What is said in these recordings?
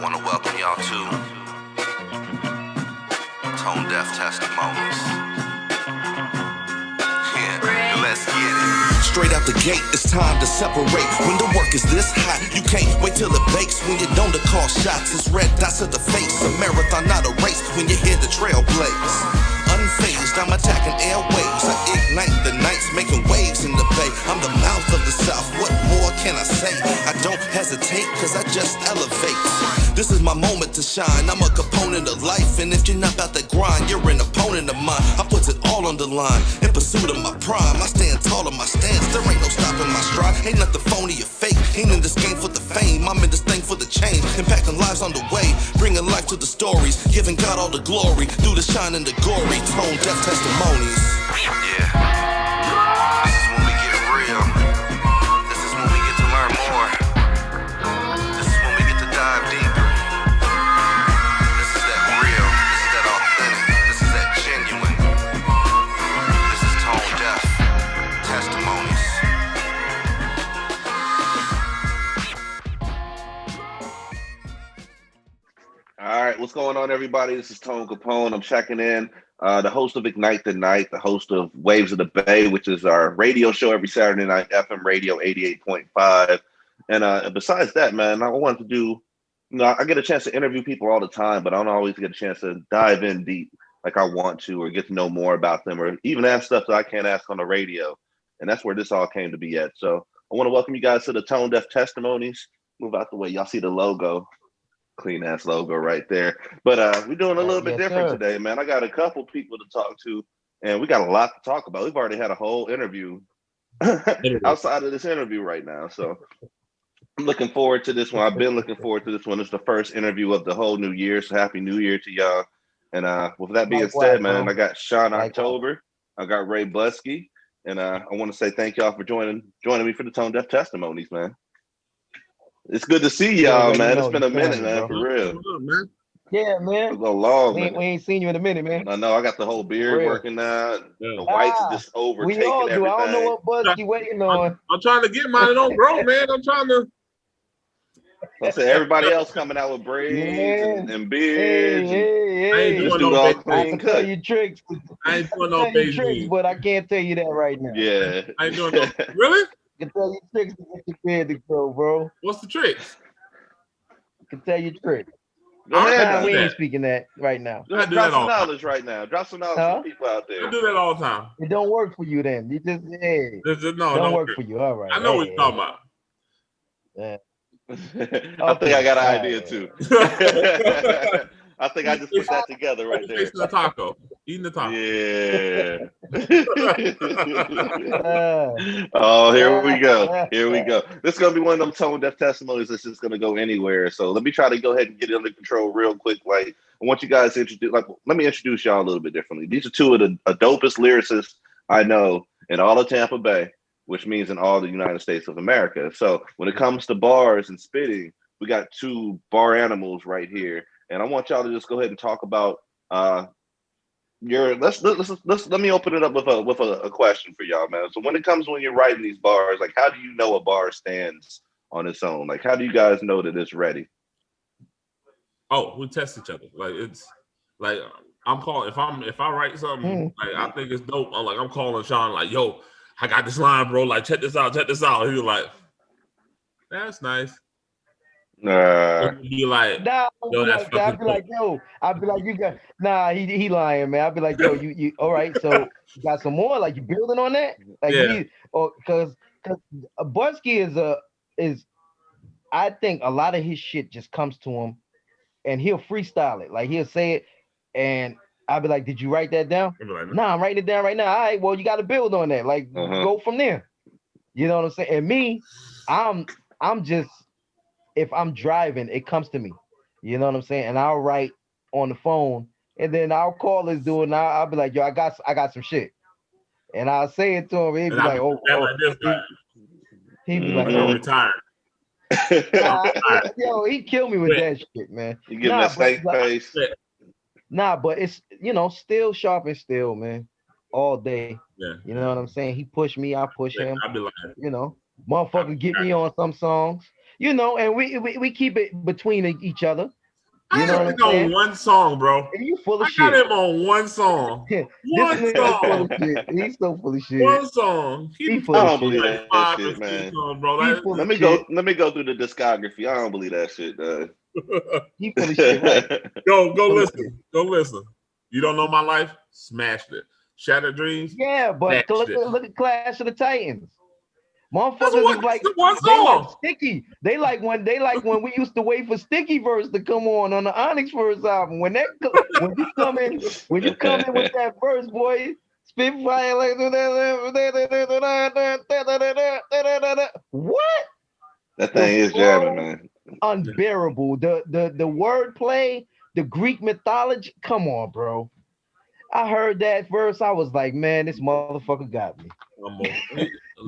want to welcome y'all to Testimonies. Yeah, let's get it. Straight out the gate, it's time to separate. When the work is this hot, you can't wait till it bakes. When you're known to call shots, it's red dots to the face. A marathon, not a race, when you hear the trail blaze. Unfazed, I'm attacking airwaves. I ignite the nights, making waves in the bay. I'm the mouth of the South, what more can I say? I don't hesitate, cause I just elevate. This is my moment to shine, I'm a component of life. And if you're not about that grind, you're an opponent of mine. I put it all on the line, in pursuit of my prime. I stand tall on my stance, there ain't no stopping my stride. Ain't nothing phony or fake, ain't in this game for the fame. I'm in this thing for the change, impacting lives on the way. Bringing life to the stories, giving God all the glory. Through the shine and the gory, tone deaf testimonies. Yeah, this is when we get real. This is when we get to learn more. This is when we get to dive deeper. This is that real. This is that authentic. This is that genuine. This is tone deaf testimonies. All right, what's going on, everybody? This is Tone Capone. I'm checking in. The host of Ignite the Night, the host of Waves of the Bay, which is our radio show every Saturday night, FM radio 88.5. And besides that, man, I wanted to do, I get a chance to interview people all the time, but I don't always get a chance to dive in deep like I want to, or get to know more about them, or even ask stuff that I can't ask on the radio. And that's where this all came to be at. So I want to welcome you guys to the Tone Deaf Testimonies. Move out the way. Y'all see the logo. Clean ass logo right there. But we're doing a little bit different today, man. I got a couple people to talk to, and we got a lot to talk about. We've already had a whole interview outside of this interview right now. So I'm looking forward to this one. I've been looking forward to this one. It's the first interview of the whole new year. So happy new year to y'all. And with that being said, man, I got Shawn October. I got Raybudsky. And I want to say thank y'all for joining me for the Tone Deaf Testimonies, man. It's good to see y'all, man. It's been a minute, man, for real. Yeah, man. It's a long we ain't seen you in a minute, man. I know. I got the whole beard working now. The whites just overtaking we all do. everything. I don't know what Budsky waiting on. I'm trying to get mine. It don't grow, man. I'm trying to. I said everybody else coming out with braids and beards. I ain't just doing do no all big clean tell cut. you tricks. I ain't doing no big tricks, but I can't tell you that right now. Yeah. I ain't doing no. Really? I can tell you tricks to get your beard to grow, bro. What's the tricks? I can tell you tricks. Go ahead. We ain't speaking that right now. Drop some knowledge right now. Drop some knowledge for people out there. I do that all the time. It don't work for you then. You just don't work for you. All right. I know what you're talking about. Yeah. I think I got an idea too. I think I just put that together right there. The taco. Eating the taco. Yeah. Oh, here we go. Here we go. This is gonna be one of them tone deaf testimonies that's just gonna go anywhere. So let me try to go ahead and get it under control real quick. Like, I want you guys to introduce. Let me introduce y'all a little bit differently. These are two of the dopest lyricists I know in all of Tampa Bay, which means in all the United States of America. So when it comes to bars and spitting, we got two bar animals right here. And I want y'all to just go ahead and talk about let me open it up with a question for y'all, man. So when you're writing these bars, like, how do you know a bar stands on its own? Like, how do you guys know that it's ready? Oh, we test each other. Like, it's like I'm calling if I write something like I think it's dope. I'm calling Shawn like, yo, I got this line, bro. Like, check this out. He was like, that's nice. Be like, yo, that's I'd be like, yo, you got he lying, man. I'd be like, yo, you all right? So you got some more? Like, you building on that? Like, because Budsky is I think a lot of his shit just comes to him, and he'll freestyle it. Like, he'll say it, and I'd be like, did you write that down? Like, nah, I'm writing it down right now. All right, well, you got to build on that. Like, go from there. You know what I'm saying? And me, I'm just. If I'm driving, it comes to me. You know what I'm saying? And I'll write on the phone, and then I'll call this dude, and I'll be like, yo, I got some shit. And I'll say it to him. He'd be like, he'd be like, I'm retired. Yo, he killed me with that shit, man. You give him that steak face. Nah, but it's, still sharp and still, man. All day. Yeah. You know what I'm saying? He pushed me, I push him. I'd be like, motherfucker get me on some songs. you know, and we keep it between each other. I You know what ain't I'm saying? on one song, bro. And you full I of got shit. him on one song. This One nigga full song. of shit. He's so full of shit. One song. He He full I of don't shit. believe like that 5 or shit, 6 man. songs, bro. He That, full Let of me shit. go. Let me go through the discography. I don't believe that shit, dog. He full of shit, right? go Full of listen. shit. Go listen. You don't know my life? Smashed it. Shattered Dreams? Yeah, but Smashed it. look at Clash of the Titans. That's Motherfuckers is like the one they like song. Sticky. They like when we used to wait for Sticky verse to come on the Onyx first album. When you come in with that verse, boy, Spitfire like what? That The thing is jamming, flow man. unbearable. The wordplay, the Greek mythology. Come on, bro. I heard that verse. I was like, man, this motherfucker got me.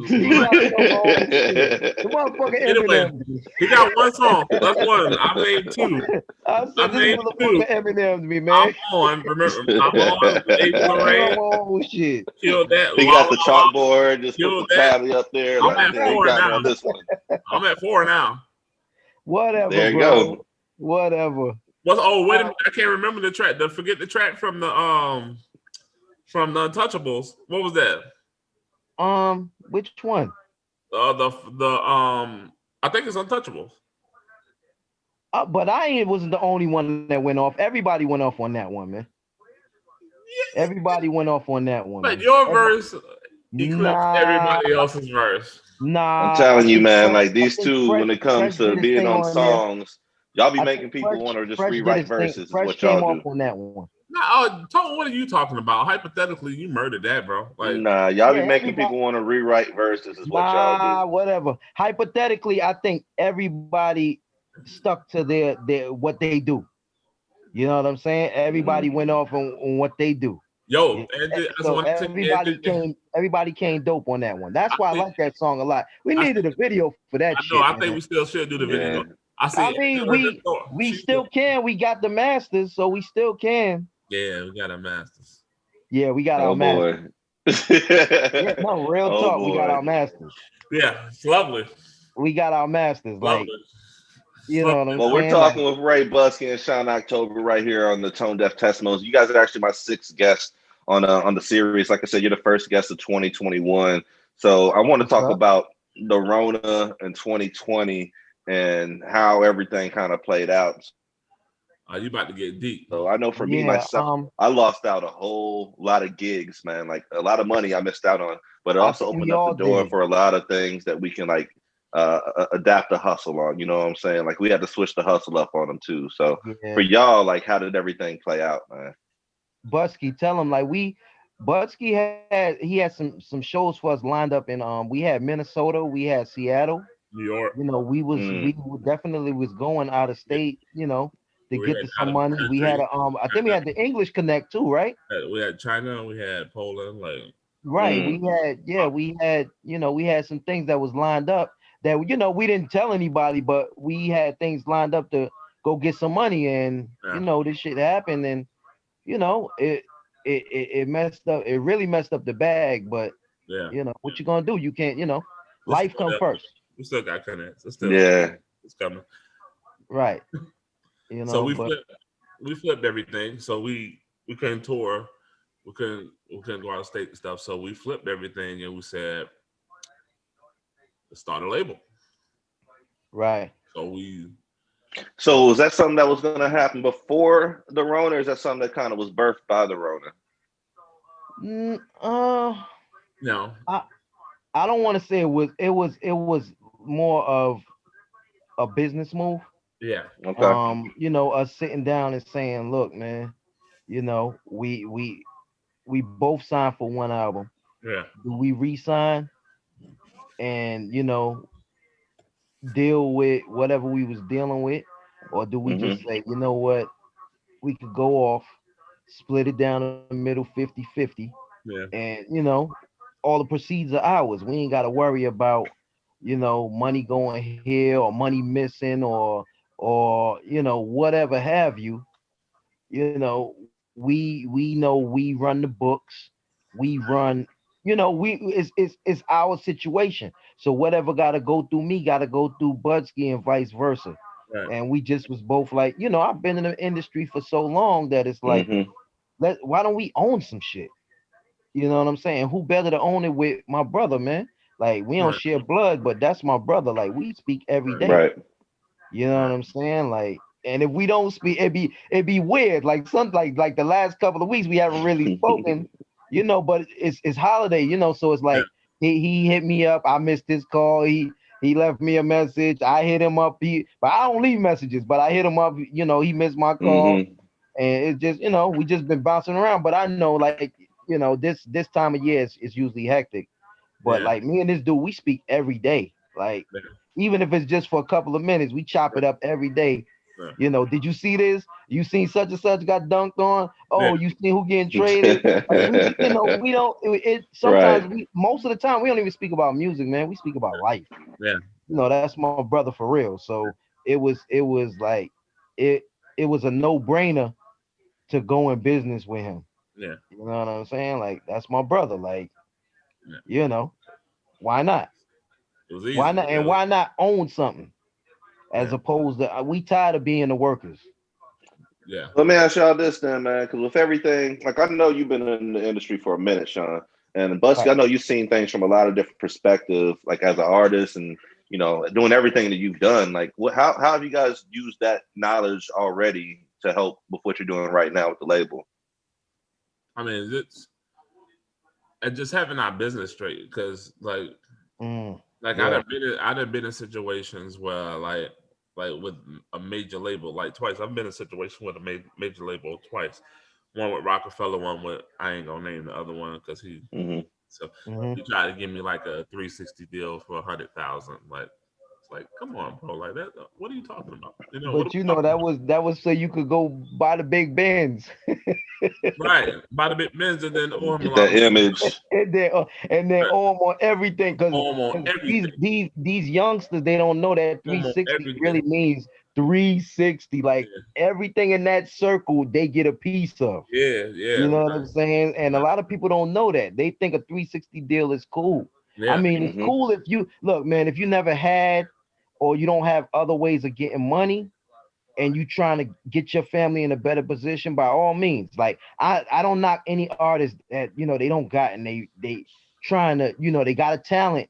He got some old shit. The motherfucker Anyway, Eminem. he got one song. That's one. I named 2. I I said this named 2. motherfucker Eminem me, I'm man. on. Remember, I'm on. April Got me Rain. on my old shit. Killed that. He La got the la la. chalkboard, just put Killed the that. tally up there. I'm Like, at yeah, he 4 got me now. on this one. I'm at 4 now. Whatever, There you bro. go. Whatever. What's wait a minute, I can't remember the track. Forget the track from the Untouchables. What was that? Which one? I think it's Untouchables. But I wasn't the only one that went off. Everybody went off on that one, man. Everybody went off on that one, But man. your verse eclipsed Nah, everybody else's verse. I'm nah. telling you, man, like I these think two, Fresh, when it comes Fresh did to his being thing on on there. songs, y'all be I making think people want to just Fresh did rewrite his thing. verses, is Fresh what y'all came off do. on that one. Nah, Tone, what are you talking about? Hypothetically, you murdered that, bro. Like, Nah, y'all be Yeah, making everybody. people want to rewrite verses, is what y'all do. Nah, whatever. Hypothetically, I think everybody stuck to their what they do. You know what I'm saying? Everybody went off on what they do. yo, Yeah. that's So one thing. everybody came dope on that one. That's I why I think, like that song a lot. We I, needed a video for that I know. shit, I think man. we still should do the Yeah. video. I see. I mean, we still can. We got the masters, so we still can. Yeah, we got our masters. Yeah, we got Oh our masters. boy. Yeah, no, real Oh talk. We got boy. our masters. Yeah, it's lovely. We got our masters. Lovely. Like, you know what I'm Well, we're saying? Like, talking with Raybudsky and Shawn October right here on the Tone Deaf Testimonies. You guys are actually my 6th guest on the series. Like I said, you're the first guest of 2021. So I want to talk about the Rona in 2020 and how everything kind of played out. You about to get deep. So I know for me, yeah, myself, I lost out a whole lot of gigs, man. Like a lot of money I missed out on, but it I also think opened we up the all door did. for a lot of things that we can like adapt the hustle on. You know what I'm saying? Like we had to switch the hustle up on them too. So for Yeah. y'all, like how did everything play out, man? Busky, tell him like Busky he had some shows for us lined up in we had Minnesota, we had Seattle. New York. You know, we definitely was going out of state, you know, to We get had to some out of the money. We had country. I think we had the English Connect too, right? We had China. We had Poland. Like, Right. We had, you know, we had some things that was lined up that you know we didn't tell anybody, but we had things lined up to go get some money, and you know this shit happened, and you know it messed up. It really messed up the bag, but yeah, you know what you gonna do? You can't, you know, life come first, we still got connects. It's coming. right? You So know, but we flipped everything. So we couldn't tour. We couldn't go out of state and stuff. So we flipped everything and we said, let's start a label. right. So was that something that was going to happen before the Rona, or is that something that kind of was birthed by the Rona? No. I don't want to say it was more of a business move. Yeah. Okay. You know, us sitting down and saying, look, man, you know, we both signed for one album. Yeah. Do we re-sign and you know deal with whatever we was dealing with, or do we just say, you know what, we could go off, split it down the middle 50-50, yeah, and you know, all the proceeds are ours. We ain't got to worry about, you know, money going here or money missing or you know whatever have you. You know, we know we run the books, we run, you know, it's our situation. So whatever gotta go through me, gotta go through Budsky and vice versa. Right. And we just was both like, I've been in the industry for so long that it's like, why don't we own some shit? You know what I'm saying? Who better to own it with my brother, man? Like we don't Right. share blood, but that's my brother. Like we speak every day. Right. You know what I'm saying? Like, and if we don't speak, it'd be weird. Like like the last couple of weeks we haven't really spoken, but it's holiday, so it's like he hit me up. I missed his call. He left me a message. I hit him up. But I don't leave messages, but I hit him up, he missed my call. And it's just, we just been bouncing around. But I know, like, this time of year is usually hectic. But like me and this dude, we speak every day. Like, even if it's just for a couple of minutes, we chop it up every day. Did you see this? You seen such and such got dunked on? Oh, you seen who getting traded? Like we don't. Sometimes most of the time we don't even speak about music, man. We speak about life. Yeah. That's my brother for real. So it was like it was a no-brainer to go in business with him. Yeah. You know what I'm saying? Like that's my brother. Like, why not? It was easy. Why not? And why not own something as opposed to we tired of being the workers. Yeah. Let me ask y'all this then, man, because with everything, like I know you've been in the industry for a minute, Shawn, and Budsky, I know you've seen things from a lot of different perspectives, like as an artist and doing everything that you've done. Like, how have you guys used that knowledge already to help with what you're doing right now with the label? I mean, it's and just having our business straight, because like I've been in situations where like with a major label, like twice. I've been in a situation with a major label twice. One with Rockefeller, one with, I ain't gonna name the other one because he he tried to give me like a 360 deal for 100,000. Like, it's like, come on, bro, like that. What are you talking about? But that was so you could go buy the big Benz. Right, buy the big Benz and then get that image, and then on everything, because these youngsters, they don't know that 360 really means 360. Like everything in that circle, they get a piece of. Yeah. You know what I'm saying? And a lot of people don't know that. They think a 360 deal is cool. Yeah. I mean, it's cool if you look, man. If you never had, or you don't have other ways of getting money, and you trying to get your family in a better position, by all means. Like I don't knock any artist that they don't got, and they trying to they got a talent,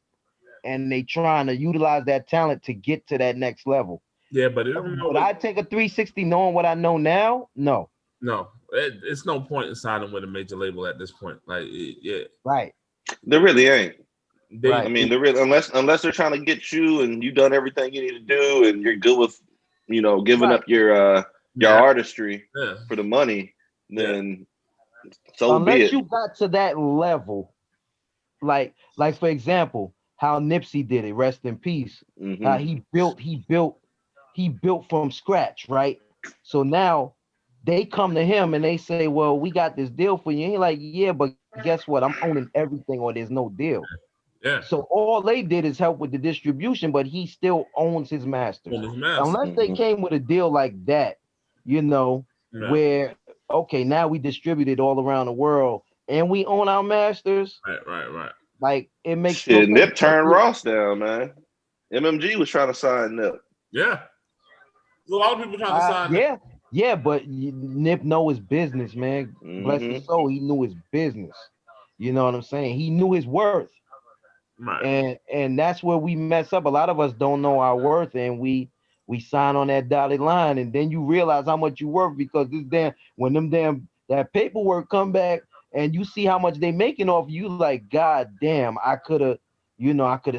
and they trying to utilize that talent to get to that next level. Yeah, but I take a 360 knowing what I know now. No, it's no point in signing with a major label at this point. Like, right. There really ain't. Right. I mean, unless they're trying to get you and you've done everything you need to do and you're good with, giving up your artistry for the money, then so be it. Unless you got to that level, like for example, how Nipsey did it, rest in peace. How he built from scratch, right? So now they come to him and they say, well, we got this deal for you. And he's like, yeah, but guess what? I'm owning everything, or there's no deal. Yeah. So all they did is help with the distribution, but he still owns his masters. Unless they came with a deal like that, where okay, now we distribute it all around the world and we own our masters. Right. Like it makes shit. Nip turned Ross down, man. MMG was trying to sign Nip. Yeah. A lot of people trying to sign. Yeah, but Nip know his business, man. Bless his soul, he knew his business. You know what I'm saying? He knew his worth. Right. And that's where we mess up. A lot of us don't know our worth, and we sign on that dotted line, and then you realize how much you worth, because when that paperwork come back and you see how much they making off you, like, God damn, I could have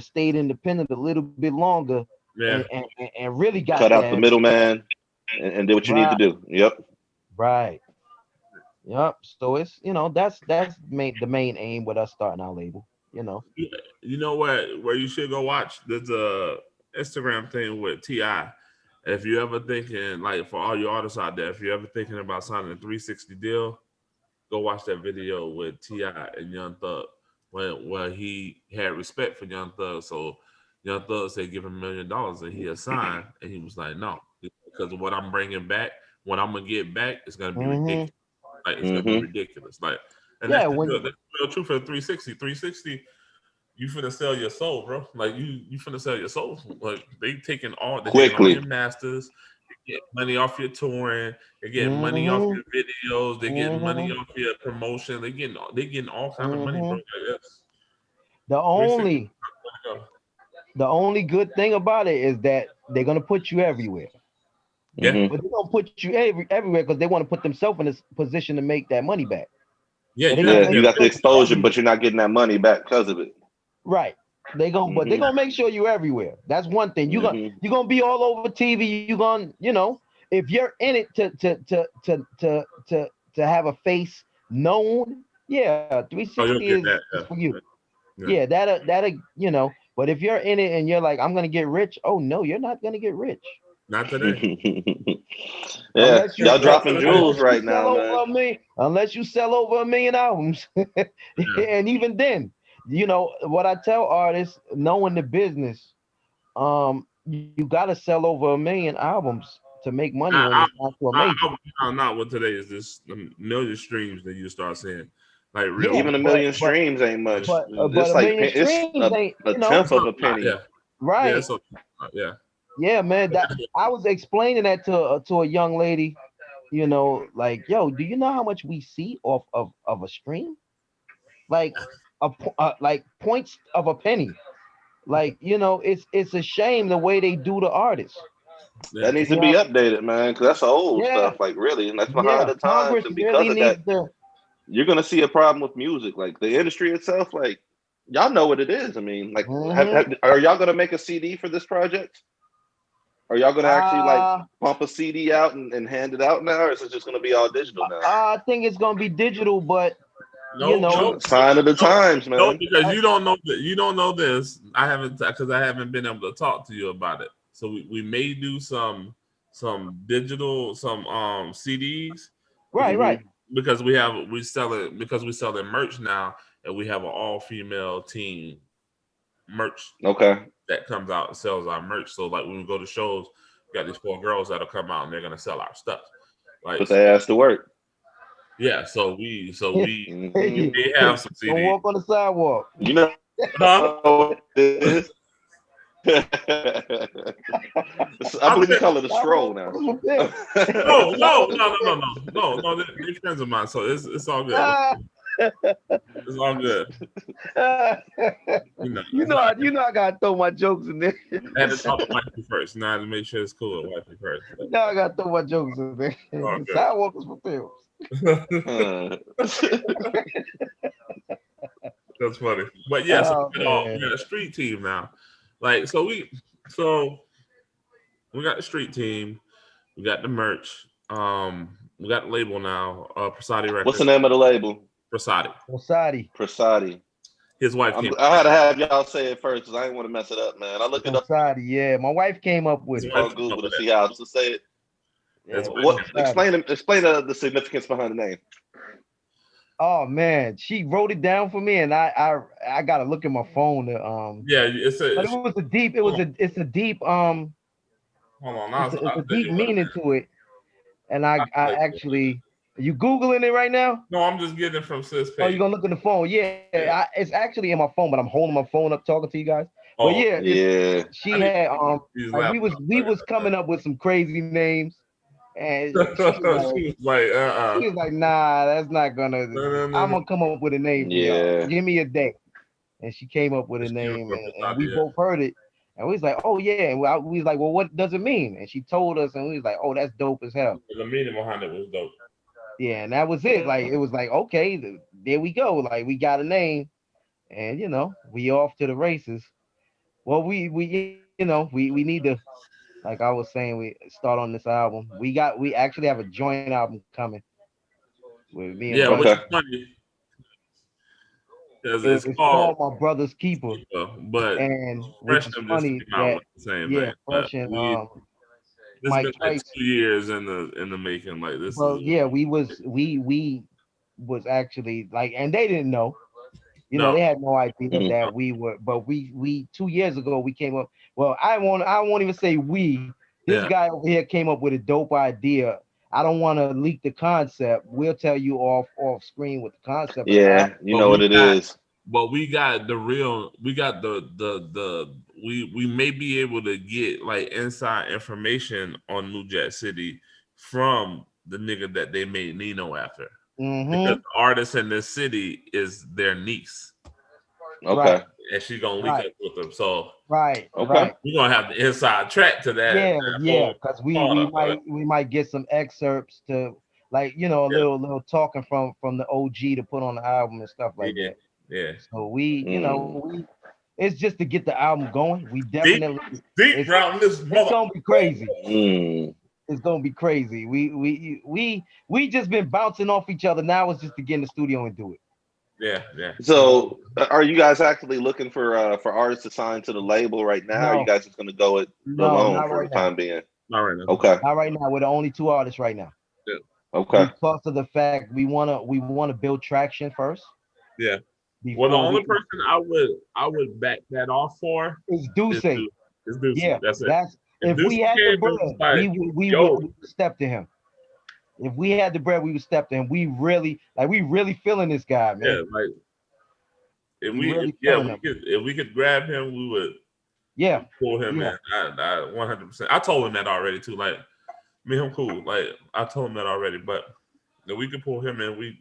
stayed independent a little bit longer, and really got cut out the middleman and did what you need to do. Yep. Right. Yep. So it's that's the main aim with us starting our label. You know where you should go watch? There's a Instagram thing with T.I. If you ever thinking, like, for all your artists out there, if you're ever thinking about signing a 360 deal, go watch that video with T.I. and Young Thug where he had respect for Young Thug. So Young Thug said give him $1 million and he signed, and he was like, no, because of what I'm bringing back, what I'm gonna get back is gonna be ridiculous. Like, it's gonna be ridiculous. Like, and that's the real truth for the 360. 360, you finna sell your soul, bro. Like you finna sell your soul. Like they taking all Quickly. your masters, they get money off your touring, they get money off your videos, they getting money off your promotion, they getting all kind of money, bro. Like, that's The only good thing about it is that they're gonna put you everywhere. Yeah. But they're gonna put you everywhere because they want to put themselves in this position to make that money back. Yeah, so you got the exposure, but you're not getting that money back because of it. Right. But they're gonna make sure you're everywhere. That's one thing. You're gonna be all over TV. You're gonna, if you're in it to have a face known, 360 is for you. Yeah, that'll. But if you're in it and you're like, I'm gonna get rich, oh no, you're not gonna get rich. Not today. Y'all dropping jewels right now, man. Unless you sell over 1 million albums, and even then, what I tell artists, knowing the business, you gotta sell over 1 million albums to make money when it's not to a major. Not what today is. This million streams that you start seeing. Like real, even a million streams ain't much. But it's like it's a tenth of a penny. Yeah. Right. Yeah, man. I was explaining that to a young lady, like, yo, do you know how much we see off of a stream? Like like points of a penny. Like, it's a shame the way they do the artists. That needs to be updated, man, because that's old stuff. Like, really, and that's behind the times. And because of that, you're gonna see a problem with music. Like the industry itself, like y'all know what it is. I mean, like, are y'all gonna make a CD for this project? Are y'all gonna actually like pump a CD out and hand it out now, or is it just gonna be all digital now? I think it's gonna be digital, but sign of the times, man. No, because you don't know that. You don't know this. I haven't been able to talk to you about it. So we may do some digital CDs. Right. Because we sell it merch now, and we have an all-female team merch. Okay. That comes out and sells our merch. So like when we go to shows, we got these 4 girls that'll come out and they're gonna sell our stuff. Like, put their ass to work. Yeah, so we may have some CDs. Don't walk on the sidewalk. You know how it is. I believe you call it a stroll now. No, they're friends of mine, so it's all good. It's all good. I gotta throw my jokes in there. I had to talk to wifey first. Now to make sure it's cool with wifey first. I gotta throw my jokes in there. Sidewalk is for films. That's funny. But yeah, so we got a street team now. Like, so we got the street team, we got the merch, we got the label now, Prasadi Records. What's the name of the label? Prasadi. His wife came I had to have y'all say it first because I didn't want to mess it up, man. I looked it up. Prasadi, yeah. My wife came up with it. On Google to see how to say it. Explain the significance behind the name. Oh man, she wrote it down for me, and I gotta look at my phone to it's a deep hold on, it's a deep meaning to it, and I actually, are you Googling it right now? No, I'm just getting it from sis page. Oh, you're gonna look in the phone? Yeah. It's actually in my phone, but I'm holding my phone up talking to you guys. But she had we was coming up with some crazy names. And she was like, nah, that's not gonna. I'm gonna come up with a name. Yeah, give me a day. And she came up with a name, and we both heard it, and we was like, oh yeah. And we was like, well, what does it mean? And she told us, and we was like, oh, that's dope as hell. The meaning behind it was dope. Yeah, and that was it. Like, it was like, okay, there we go. Like, we got a name, and we off to the races. Well, we need to. Like I was saying, we start on this album. We actually have a joint album coming with me and which is funny. It's called My Brother's Keeper. But which is funny that Fresh and Mike Trice. 2 years in the making. Like this. Well, we was actually like, and they didn't know. They had no idea that we were, but we 2 years ago we came up. Well, I won't even say we. This guy over here came up with a dope idea. I don't want to leak the concept. We'll tell you off screen what the concept is. Yeah, you know what it is. but we got the we may be able to get like inside information on New Jack City from the nigga that they made Nino after. Because the artist in this city is their niece. Okay. Right. And she's gonna link up with them. So right. Okay. we're gonna have the inside track to that. Yeah, because we might get some excerpts to like a little talking from the OG to put on the album and stuff like that. Yeah. So we it's just to get the album going. We definitely deep round this it's gonna be crazy. Mm. It's gonna be crazy. We just been bouncing off each other. Now it's just to get in the studio and do it. Yeah. So, are you guys actually looking for artists to sign to the label right now? No. Or are you guys just gonna go it alone for the time being? Not right now. Okay. Not right now. We're the only two artists right now. Yeah. Okay. Because of the fact we wanna build traction first. Yeah. Well, the only person I would back that off for is Duce. Yeah, that's it. If we had the bread, we would step to him. If we had the bread, we would step to him. We really feeling this guy, man. Yeah, like if we could grab him, we would pull him in. I 100%. I told him that already too. Like me and him cool. Like I told him that already, but if we could pull him in,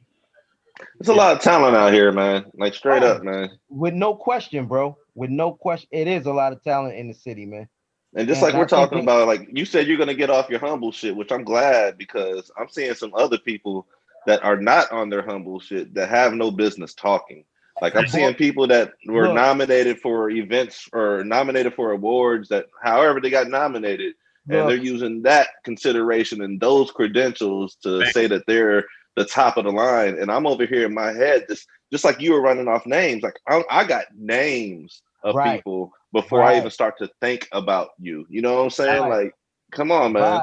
there's a lot of talent out here, man. Like straight up, man. With no question, bro. With no question, it is a lot of talent in the city, man. And just like we're talking about, like you said, you're gonna get off your humble shit, which I'm glad because I'm seeing some other people that are not on their humble shit that have no business talking. Like I'm seeing people that were nominated for events or nominated for awards that however they got nominated, and they're using that consideration and those credentials to say that they're the top of the line. And I'm over here in my head, just like you were running off names. Like I got names of people before I even start to think about you. You know what I'm saying? Like, come on, man.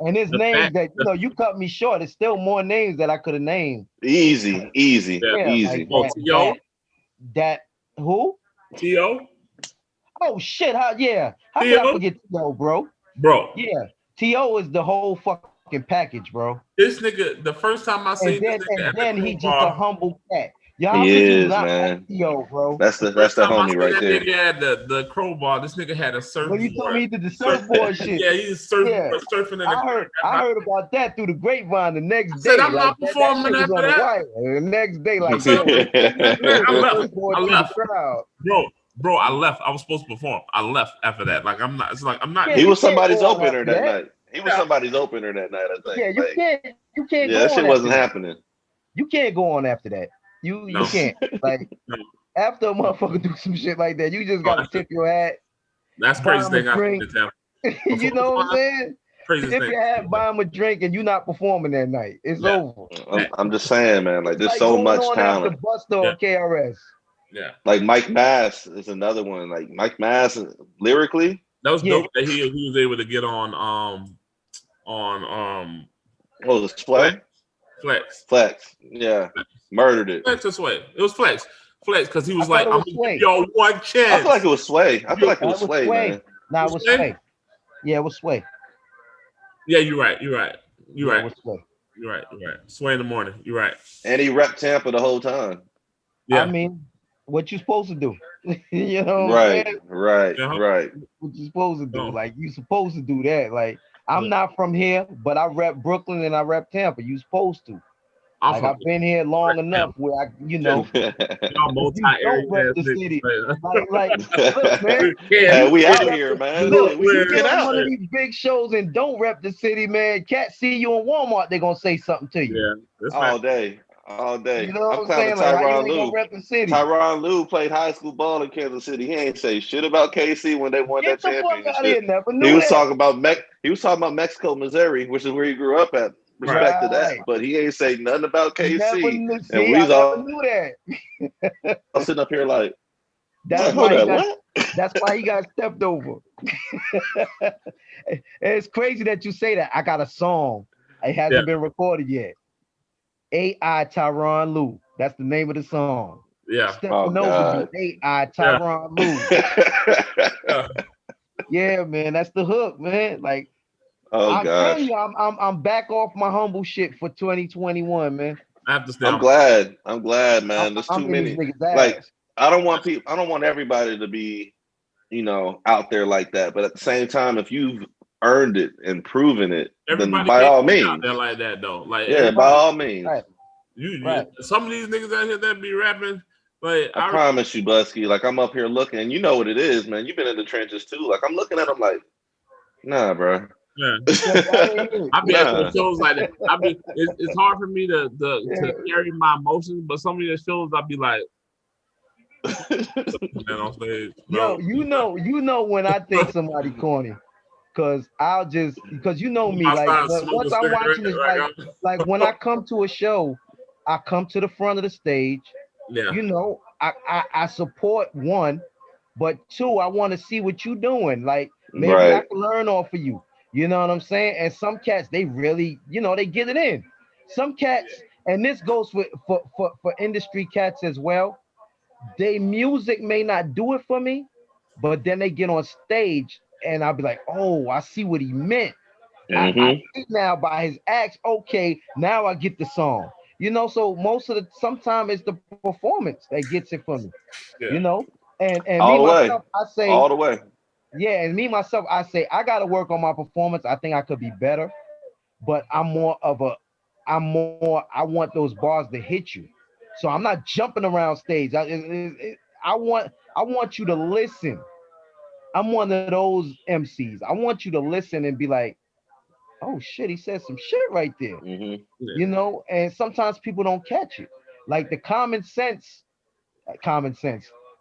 And it's names that you cut me short. It's still more names that I could have named. Easy. Like T.O. That who? T.O. Oh shit! How could I forget T.O., bro? Yeah, T.O. is the whole fucking package, bro. This nigga, the first time I seen this nigga, and then he just a humble cat. He is, man. Yo, bro. That's the homie right there. Nigga had the crowbar. This nigga had a surfboard. Well, you told me he did the surfboard shit. Yeah, he's surfing in the I heard about that through the grapevine the next day. I said, I'm not performing after that. The next day, like, I left. Bro, I left. I was supposed to perform. I left after that. Like, I'm not. It's like I'm not. He was somebody's opener that night. He was somebody's opener that night. I think. Yeah, you can't. Yeah, that shit wasn't happening. You can't go on after that. You can't. Like after a motherfucker do some shit like that, you just gotta tip your hat. That's crazy thing I did tell. You know what I'm saying? Crazy tip your hat, buy him a drink, and you're not performing that night. It's over. I'm just saying, man. Like there's so much talent. Buster or KRS. Yeah. Like Mike Mass is another one. Like Mike Mass lyrically. That was dope that he was able to get on what was it, Sway? Flex. Yeah. Murdered it. Flex or Sway? It was Flex. Because he was like, I'm gonna give y'all one chance. I feel like it was Sway. Sway, man. Nah, it was Sway. Yeah, it was Sway. Yeah, you're right. It was Sway. You're right. Sway in the morning. You're right. And he repped Tampa the whole time. Yeah. I mean, what you supposed to do? You know, right. What you supposed to do? Like you supposed to do that. Like I'm not from here, but I rep Brooklyn and I rep Tampa. You supposed to. Like I've been here long enough where don't rep the city. Look, man. Yeah, we out here, man. Look, we get out one of these big shows and don't rep the city, man. Cats see you in Walmart, they're gonna say something to you. Yeah, all day. You know what I'm saying? Tyronn Lue. Tyronn Lue played high school ball in Kansas City. He ain't say shit about KC when they won that championship. He was talking about Mexico, Missouri, which is where he grew up at. Respect to that, but he ain't say nothing about KC. And we all knew that. I'm sitting up here like, that's why he got stepped over. It's crazy that you say that. I got a song. It hasn't been recorded yet. AI Tyronn Lue. That's the name of the song. Yeah. AI Tyronn Lue. Yeah, man. That's the hook, man. Like, I'm telling you, I'm back off my humble shit for 2021, man. I have to stay. I'm glad, man. There's too many. Like, ass. I don't want everybody to be, out there like that. But at the same time, if you've earned it and proven it, Everybody then by all out means, there like that though. Like, yeah, by all means. Right. You some of these niggas out here that be rapping. Like, I promise you, Busky. Like, I'm up here looking, and you know what it is, man. You've been in the trenches too. Like, I'm looking at them like, nah, bro. Yeah. I be at those shows like that. It's hard for me to carry my emotions, but some of the shows I'll be like, on stage, yo, you know when I think somebody corny, because you know me, like once I'm watching this, like when I come to a show, I come to the front of the stage. Yeah. You know, I support one, but two, I want to see what you doing. Like maybe I can learn off of you. You know what I'm saying? And some cats, they really, they get it in. Some cats, and this goes for industry cats as well. They music may not do it for me, but then they get on stage and I'll be like, oh, I see what he meant. I see now by his acts, okay, now I get the song. So sometimes it's the performance that gets it for me. Yeah. And all me the myself, way. I say all the way. Yeah, and me myself, I say I gotta work on my performance. I think I could be better, but I want those bars to hit you. So I'm not jumping around stage. I want you to listen. I'm one of those MCs. I want you to listen and be like, oh shit, he said some shit right there. And sometimes people don't catch it. Like the common sense.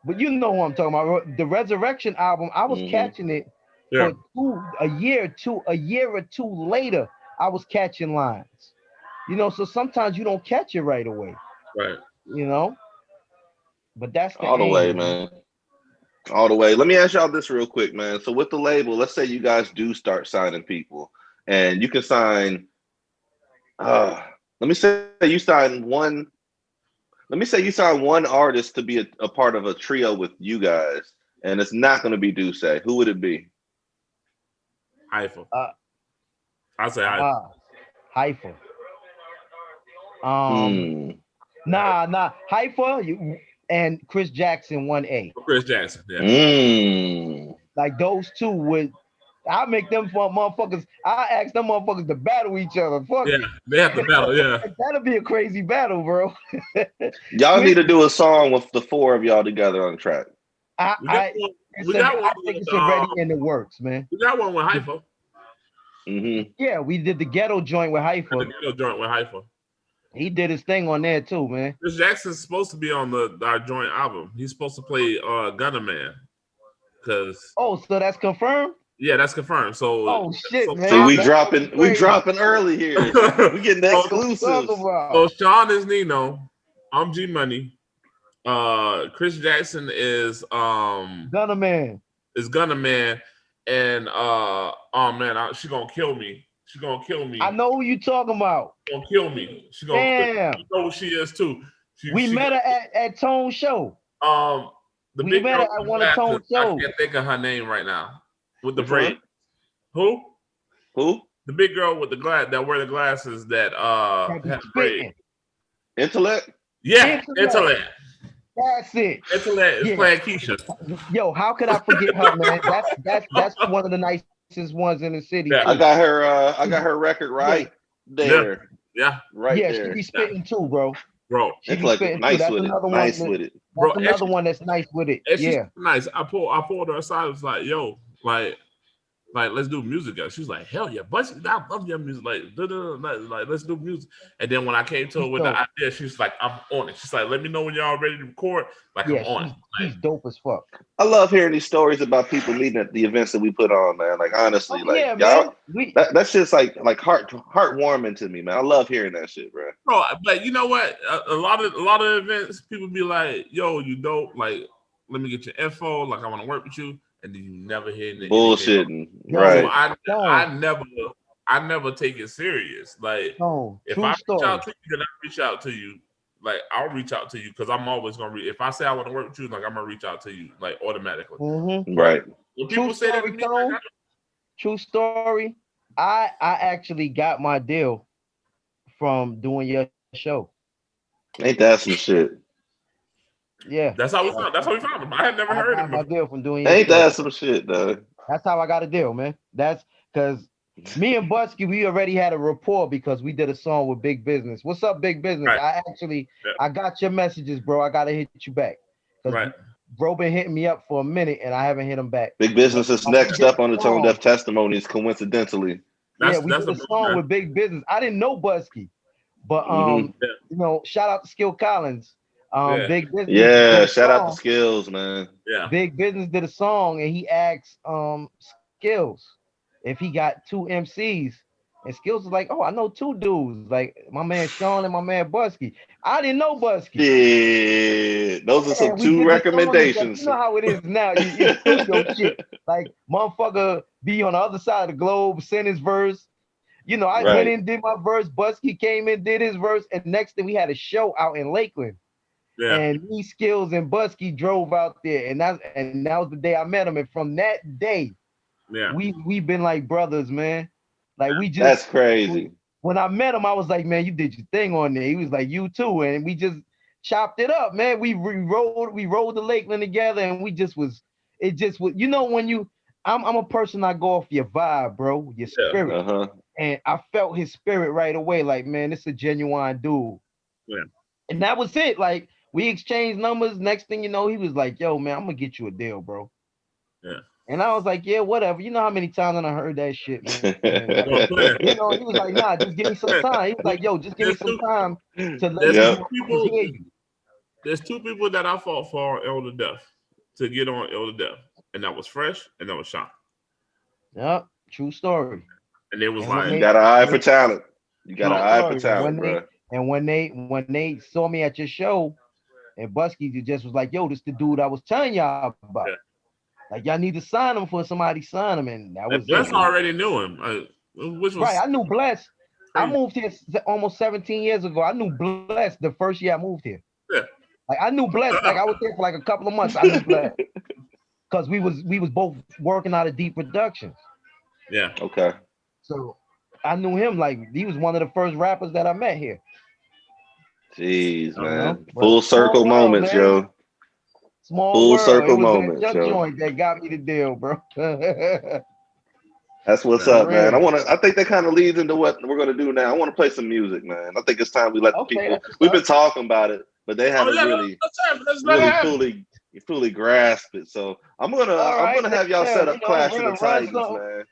But you know what I'm talking about. The Resurrection album, I was catching it for a year or two later. I was catching lines. So sometimes you don't catch it right away. Right. But that's all the way, man. All the way. Let me ask y'all this real quick, man. So with the label, let's say you guys do start signing people, and you can sign. Let me say you sign one. Let me say you sign one artist to be a part of a trio with you guys, and it's not going to be Duce. Who would it be? Hypha. I say Hypha. Hypha. Nah. Hypha and Chris Jackson 1A. Chris Jackson, yeah. Like those two would. I make them motherfuckers. I ask them motherfuckers to battle each other. Fuck it. They have to battle. Yeah, that'll be a crazy battle, bro. Y'all need to do a song with the four of y'all together on track. I think it's already in the works, man. We got one with Hypha. Yeah, we did the ghetto joint with Hypha. He did his thing on there too, man. Chris Jackson's supposed to be on our joint album. He's supposed to play Gunna Man. So that's confirmed? Yeah, that's confirmed. So man. So we dropping early here. We getting exclusive. So Shawn is Nino. I'm G Money. Chris Jackson is Gunna Man. And she gonna kill me. I know who you talking about. She gonna kill me. She gonna kill me. You know who she is too. We met her at Tone Show. We met her at one of Tone's shows. I can't think of her name right now. With the braid. Who? The big girl with the glass that wear the glasses that has braid. Intellect? Yeah, Intellect. That's it. Intellect is playing Keisha. Yo, how could I forget her, man? That's one of the nicest ones in the city. Yeah, I got her record right there. Yeah. Right there. Yeah, she be spitting too, bro. It's like nice with it. That's another one that's nice with it. Yeah. Nice. I pulled her aside. I was like, yo, like let's do music. She was like, hell yeah, but I love your music. Like let's do music. And then when I came to her with the idea, she was like, I'm on it. She's like, let me know when y'all ready to record. Like, I'm on it. She's dope as fuck. I love hearing these stories about people meeting at the events that we put on, man. Like, honestly, y'all, that's just like heartwarming to me, man. I love hearing that shit, bro. But you know what? A lot of events, people be like, yo, you dope. Like, let me get your info. Like, I want to work with you. And then you never hear anything. Bullshitting, right? I never take it serious. Like, if I reach out to you, then I reach out to you. Like, I'll reach out to you because I'm always gonna if I say I want to work with you, like I'm gonna reach out to you, like automatically. Right. When people say that to me, true story. I actually got my deal from doing your show. Ain't that some shit? Yeah. That's how we found him. I had never heard him. My deal from doing Ain't that some shit, though? That's how I got a deal, man. That's because me and Budsky, we already had a rapport because we did a song with Big Business. What's up, Big Business? Right. I got your messages, bro. I gotta hit you back. Right. Bro been hitting me up for a minute and I haven't hit him back. Big Business is next up on the Tone Deaf Testimonies, coincidentally. We did a song with Big Business. I didn't know Budsky, but you know, shout out to Skill Collins. Big Business. Yeah, shout out to Skills, man. Yeah. Big Business did a song and he asked Skills if he got 2 MCs. And Skills was like, oh, I know 2 dudes, like my man Shawn and my man Budsky. I didn't know Budsky. Yeah, those are some 2 recommendations. You know how it is now. You studio shit. Like motherfucker be on the other side of the globe, send his verse. You know, I went in, did my verse. Budsky came in, did his verse, and next thing we had a show out in Lakeland. Yeah. And me, Skills, and Budsky drove out there, and that was the day I met him. And from that day, we've been like brothers, man. Like we just that's crazy. When I met him, I was like, man, you did your thing on there. He was like, you too, and we just chopped it up, man. We rode the Lakeland together, and it just was. You know, when I'm a person, I go off your vibe, bro, your spirit, and I felt his spirit right away. Like, man, this is a genuine dude. Yeah, and that was it. Like. We exchanged numbers. Next thing you know, he was like, yo, man, I'm going to get you a deal, bro. Yeah. And I was like, yeah, whatever. You know how many times I heard that shit, man. You know, he was like, nah, just give me some time. He was like, yo, just give me some time to let you. There's 2 people that I fought for Elder Death to get on Elder Death. And that was Fresh and that was Shawn. Yep, true story. And it was you got an eye for talent. You got an eye for talent, bro. And when they saw me at your show, and Budsky just was like, yo, this the dude I was telling y'all about. Yeah. Like, y'all need to sign him for somebody sign him. And that was Bless already knew him. Which was right, I knew Bless. Crazy. I moved here almost 17 years ago. I knew Bless the first year I moved here. Yeah. Like, I knew Bless. Like, I was there for like a couple of months. I knew Bless. Because we was both working out of Deep Productions. Yeah. Okay. So, I knew him. Like, he was one of the first rappers that I met here. Jeez, man. Full circle moments, yo. Full circle moments, yo. Joint that got me the deal, bro. That's what's up, man. I think that kind of leads into what we're gonna do now. I want to play some music, man. I think it's time we let the people. We've been talking about it, but they haven't really fully grasped it. So I'm gonna have y'all set up Clash of the Titans, man.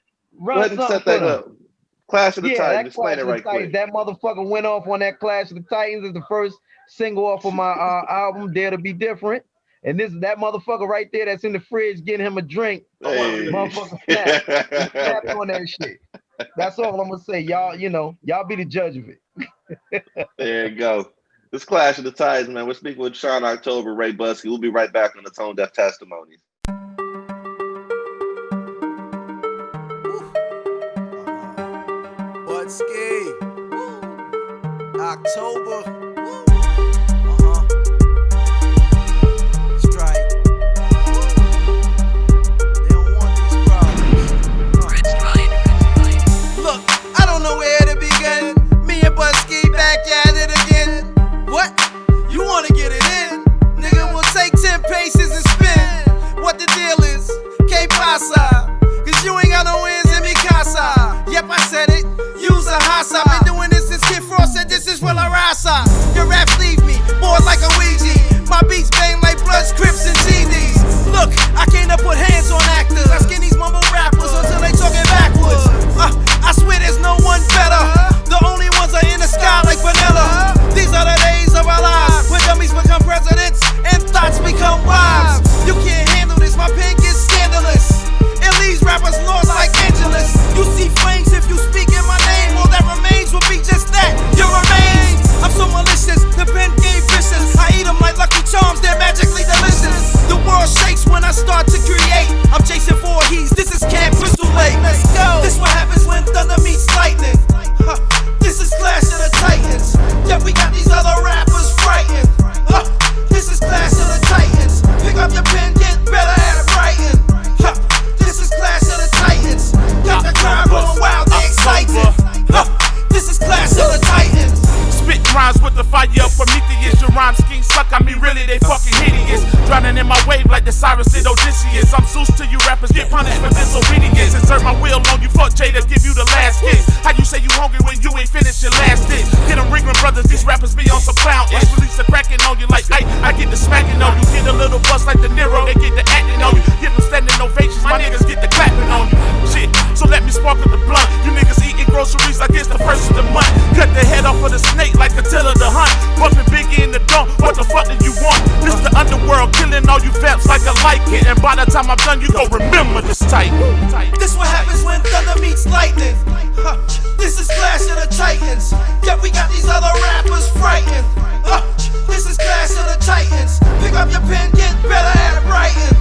Go ahead and set that up. Clash of the Titans. Explain it right quick. That motherfucker went off on that Clash of the Titans as the first single off of my album, Dare to Be Different. And that motherfucker right there that's in the fridge getting him a drink. Hey. Motherfucker snapped on that shit. That's all I'm gonna say. Y'all, y'all be the judge of it. There you go. This Clash of the Titans, man. We're speaking with Shawn October, Raybudsky. We'll be right back on the Tone Deaf Testimonies. Raybudsky, October, strike. They don't want these problems. Look, I don't know where to begin. Me and Budsky back at it again. What? You wanna get it in? Nigga, we'll take 10 paces and spin. What the deal is? Que pasa? Cause you ain't got no ends in mi casa. Yep, I said it. Use a hasa. Been doing this since Kid Frost said this is where la raza. Your raps leave me bored like a Ouija. My beats bang like Bloods, Crips, and GDs. Look, I came to put hands on actors. I skin these mumble rappers until they talking backwards. I swear there's no one better. The only ones are in the sky like vanilla. These are the days of our lives, when dummies become presidents and thoughts become wives. You can't handle this, my pen gets scandalous. It leaves rappers lost like Angelus. You see flames if you speak in my name. All that remains will be just that, your remains. I'm so malicious, the pen game vicious. I eat them like Lucky Charms, they're magically delicious. The world shakes when I start to create. I'm chasing 4 he's, this is camp rhyme schemes suck, I mean really they fucking hideous. Drowning in my wave like the Cyrus did Odysseus. I'm Zeus to you rappers, get punished for disobedience. Insert my wheel on you, fuck Jay to give you the last kick. How you say you hungry when you ain't finished your last dick? Get them Ringling brothers, these rappers be on some clown ish. Release the cracking on you like I get the smacking on you. Get a little bust like the Nero, they get the acting on you. Give them standing ovations, my niggas get the clapping on you. Shit, so let me sparkle the blunt. You niggas eating groceries like it's the first of the month. Cut the head off of the snake like Attila the Hunt. Bumping Biggie in the dome, what the fuck did you want? This the underworld, killing all you vamps like I like it. And by the time I'm done, you gon' remember this tight. This what happens when thunder meets lightning. This is Clash of the Titans. Yet we got these other rappers frightened. This is Clash of the Titans. Pick up your pen, get better at writing.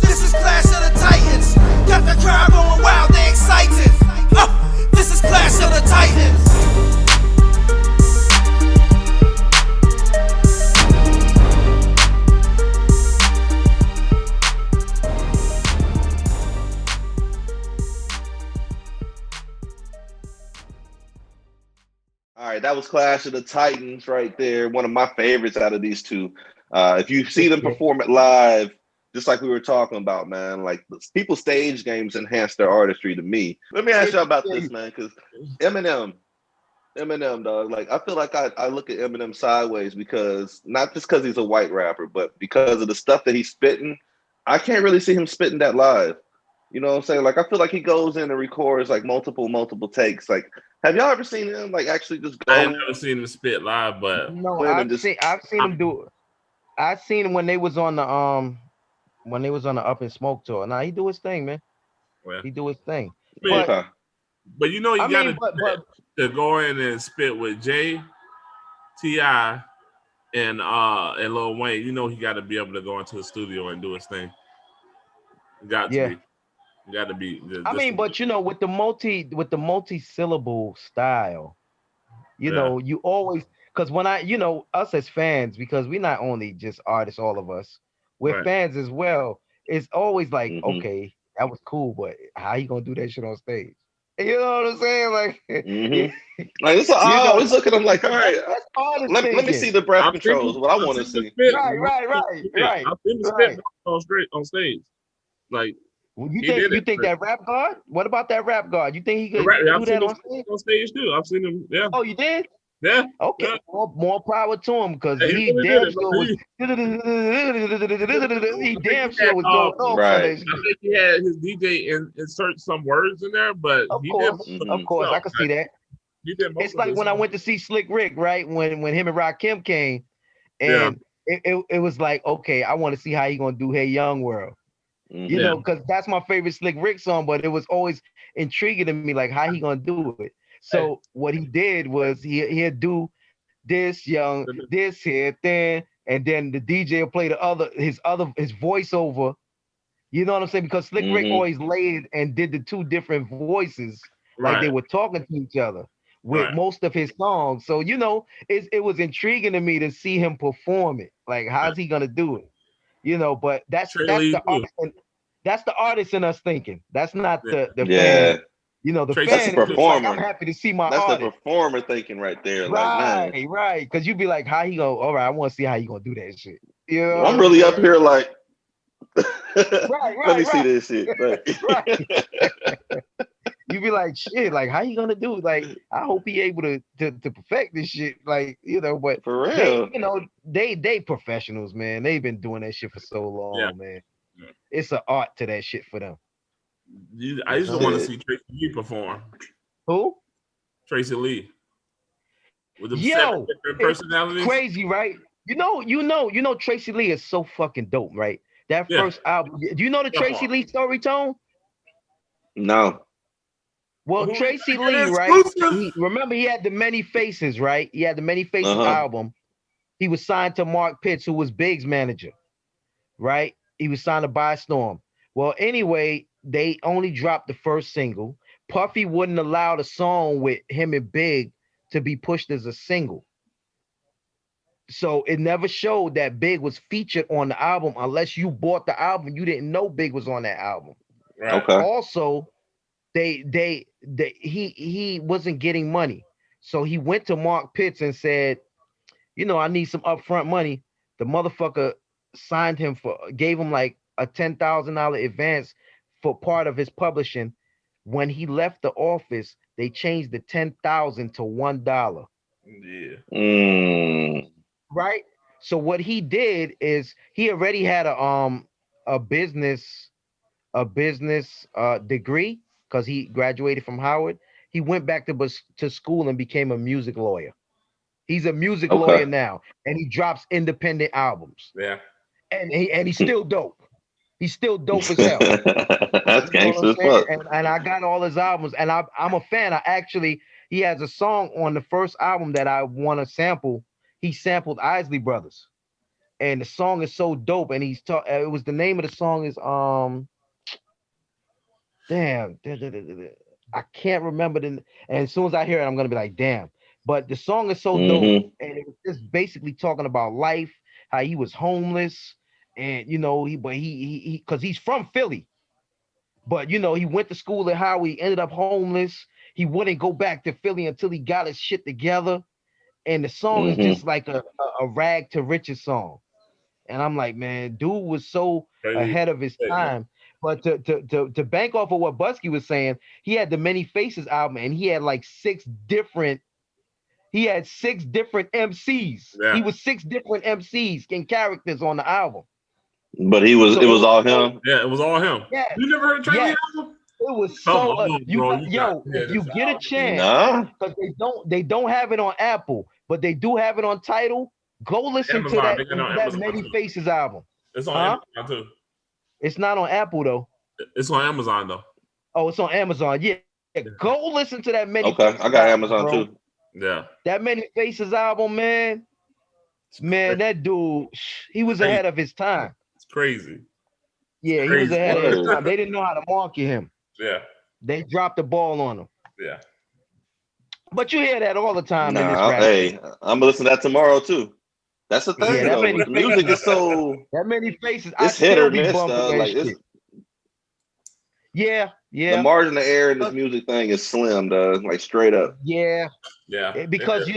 This is Clash of the Titans. Got the crowd going wild, they excited. This is Clash of the Titans. All right, that was Clash of the Titans right there. One of my favorites out of these two. If you see them perform it live, just like we were talking about, man, like people's stage games enhance their artistry to me. Let me ask you about this, man, because Eminem, dog. Like, I feel like I look at Eminem sideways because not just because he's a white rapper, but because of the stuff that he's spitting. I can't really see him spitting that live. You know what I'm saying? Like, I feel like he goes in and records like multiple takes. Like, have y'all ever seen him like actually just go? I ain't never seen him spit live, but no, I've seen him do it. I seen him when they was on the Up in Smoke tour. Now he do his thing, man. Well, he do his thing. But you know you gotta to go in and spit with Jay, T.I., and Lil Wayne. You know he got to be able to go into the studio and do his thing. Got to be. I mean, but you know, with the multi-syllable style, you know, you always, because when us as fans, because we're not only just artists, all of us, we're fans as well. It's always like, okay, that was cool, but how you gonna do that shit on stage? You know what I'm saying? Like, like I always look at them like, all right, let me see the breath controls. What I want to see. Right. I've been spit on stage, like. Well, you think that rap guard? What about that rap guard? You think he could do that on stage? On stage too. I've seen him. Yeah. Oh, you did? Yeah. Okay. Yeah. More power to him because he damn sure was. He damn sure was going on. Right. I think he had his DJ insert some words in there, but of course, I can see that. It's like when I went to see Slick Rick, right? When him and Rakim came, and it was like, okay, I want to see how he gonna do Hey Young World. You know, because that's my favorite Slick Rick song, but it was always intriguing to me, like how he gonna do it. So what he did was he'd do this here, then, and then the DJ will play his voiceover. You know what I'm saying? Because Slick Rick always laid and did the two different voices, like they were talking to each other with most of his songs. So you know, it was intriguing to me to see him perform it. Like, how's he gonna do it? You know, but that's the artist in us thinking. That's not the fan. You know, the fan is performer. Like, I'm happy to see my artist. That's the performer thinking right there. Right, like, right. Because you'd be like, how he go? All right, I want to see how you gonna do that shit. You know, I'm really up here like, right. Let me see this shit. Right. You'd be like, shit, like how you gonna do it? Like, I hope he able to perfect this shit. Like, you know, but for real, they professionals, man. They've been doing that shit for so long, man. Yeah. It's an art to that shit for them. I used to want to see Tracy Lee perform. Who? Tracy Lee. With them 7 different personalities. Crazy, right? You know, Tracy Lee is so fucking dope, right? That first album. Do you know the Tracy Lee story, Tone? No. Well, Tracy Lee, right? Remember, he had the Many Faces, right? He had the Many Faces album. He was signed to Mark Pitts, who was Big's manager, right? He was signed to By Storm. Well, anyway, they only dropped the first single. Puffy wouldn't allow the song with him and Big to be pushed as a single. So it never showed that Big was featured on the album unless you bought the album. You didn't know Big was on that album. Right. Okay. Also, he wasn't getting money. So he went to Mark Pitts and said, I need some upfront money. The motherfucker gave him like a $10,000 advance for part of his publishing. When he left the office, they changed the 10,000 to $1. Yeah. Right. So what he did is he already had a business degree because he graduated from Howard. He went back to school and became a music lawyer. He's a music lawyer now, and he drops independent albums. Yeah. And he's still dope. He's still dope as hell. That's You know what gangster I'm as saying? fuck. And I got all his albums, and I'm a fan. He has a song on the first album that I want to sample. He sampled Isley Brothers, and the song is so dope. And it was the name of the song is damn, I can't remember the. And as soon as I hear it, I'm gonna be like, damn. But the song is so dope, and it was just basically talking about life, how he was homeless, and because he's from Philly, but he went to school at Howard. He ended up homeless. He wouldn't go back to Philly until he got his shit together. And the song is just like a rag to riches song. And I'm like, man, dude was so ahead of his time. But to bank off of what Busky was saying, he had the Many Faces album, and he had like six different MCs. Yeah. He was 6 different MCs and characters on the album. But it was all him. Yeah, it was all him. Yeah. You never heard Trey album? It was Come so on, bro, if you get a chance, Nah. because they don't have it on Apple, but they do have it on Tidal. Go listen to that Many Faces album. It's on Amazon too. It's not on Apple though. It's on Amazon though. Oh, it's on Amazon. Yeah. Go listen to that Many. Okay, I got Amazon too. Yeah. That Many Faces album, man. Man, that dude, he was ahead of his time. It's crazy. Yeah, he was ahead of his time. They didn't know how to market him. Yeah. They dropped the ball on him. Yeah. But you hear that all the time in this rap. Hey, I'm gonna listen to that tomorrow too. That's the thing, though. The music is so that Many Faces. It's hit or miss, like yeah. The margin of error in this music thing is slim, dog. Like straight up. Yeah. Because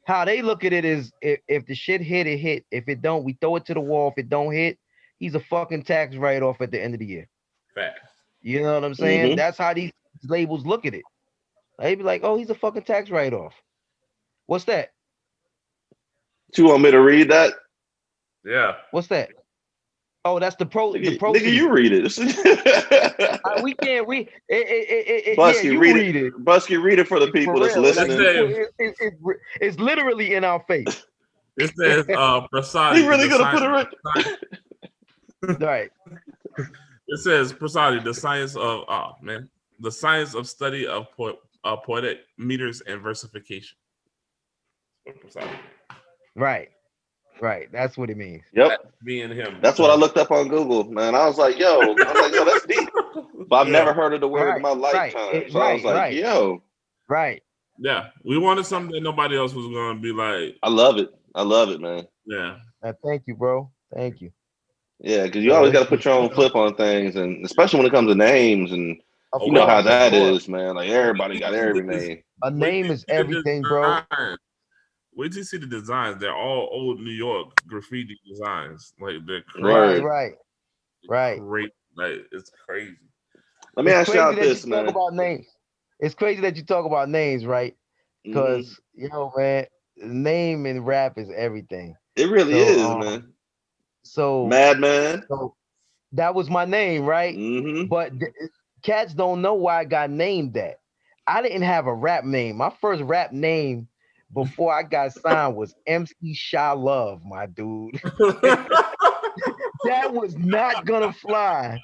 how they look at it is if the shit hit, it hit. If it don't, we throw it to the wall. If it don't hit, he's a fucking tax write-off at the end of the year. Fact. You know what I'm saying? That's how these labels look at it. They be like, oh, he's a fucking tax write-off. What's that? You want me to read that? Yeah. What's that? Oh, that's the proceeds. Nigga, you read it. We can't read it. Busky, read it. Busky, read it for the people that's listening. It's literally in our face. It says, Prasadi. He really gonna put it right. Right. It says, Prasadi, the science of study of poetic meters and versification. Right. That's what it means. Yep. Being him. That's what I looked up on Google, man. I was like, that's deep. But I've never heard of the word in my lifetime. So I was like, yo. Right. Yeah. We wanted something that nobody else was going to be like. I love it, man. Yeah. Thank you, bro. Thank you. Yeah, because you always got to put your own flip on things, and especially when it comes to names, and you know how that is, man. Like everybody got every name. A name is everything, bro. Wait till you see the designs. They're all old New York graffiti designs. Like they're crazy. Right. Great. Like it's crazy. Let me ask y'all this, man. Talk about names. It's crazy that you talk about names, right? Because man, name in rap is everything. It really is, man. So Madman. So that was my name, right? But cats don't know why I got named that. I didn't have a rap name. My first rap name before I got signed was MC Shy Love, my dude. That was not gonna fly.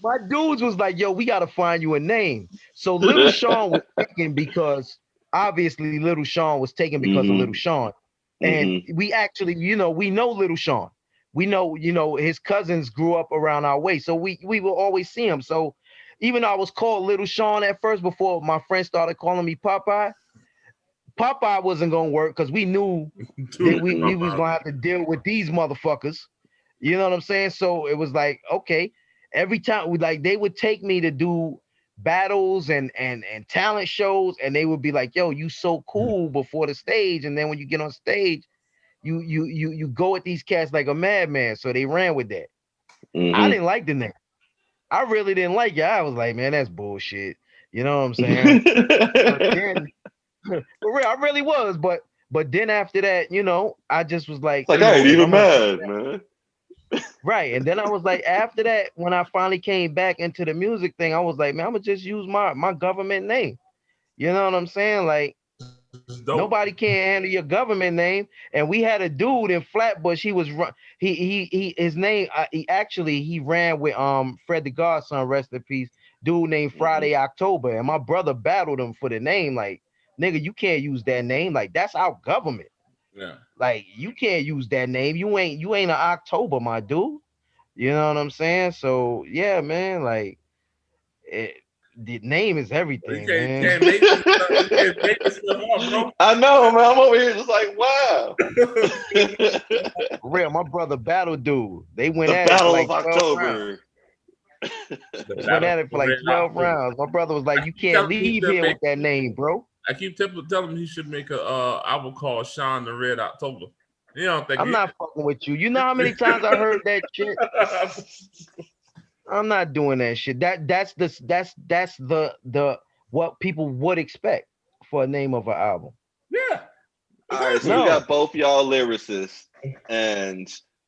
My dudes was like, yo, we gotta find you a name. So Little Shawn was taken because obviously Little Shawn was taken because of Little Shawn. And we actually, we know Little Shawn. We know, his cousins grew up around our way. So we will always see him. So even though I was called Little Shawn at first before my friends started calling me Popeye wasn't gonna work because we knew that we was gonna have to deal with these motherfuckers. You know what I'm saying? So it was like, okay, every time they would take me to do battles and talent shows, and they would be like, "Yo, you so cool before the stage, and then when you get on stage, you go at these cats like a madman." So they ran with that. I didn't like the name. I really didn't like it. I was like, man, that's bullshit. You know what I'm saying? But then, for real, I really was. But then after that, you know, I just was like, Like you I know, ain't if even I'm gonna do mad, that, man. right. And then I was like, after that, when I finally came back into the music thing, I was like, man, I'm gonna just use my government name. You know what I'm saying? Like, It's dope. nobody can handle your government name. And we had a dude in Flatbush. He was his name. He ran with Fred the Godson, rest in peace. Dude named Friday October, and my brother battled him for the name. Like, nigga, you can't use that name. Like, that's our government. Yeah. Like, you can't use that name. You ain't an October, my dude. You know what I'm saying? So yeah, man. Like, the name is You everything, can't, man. can't make this stuff. You can't make this stuff up, bro. I know, man. I'm over here just like, wow. For real, my brother battle dude. They went The at it for Battle like of 12 rounds. October. The They went battle at it for of like Red 12 October. rounds. My brother was like, you Tell can't him he leave should here make. with that name, bro. I keep telling him he should make a album called Shawn the Red October. You don't think I'm not fucking with you. You know how many times I heard that shit? I'm not doing that shit. That's the what people would expect for a name of an album. Yeah. All right, so we No. got both y'all lyricists, and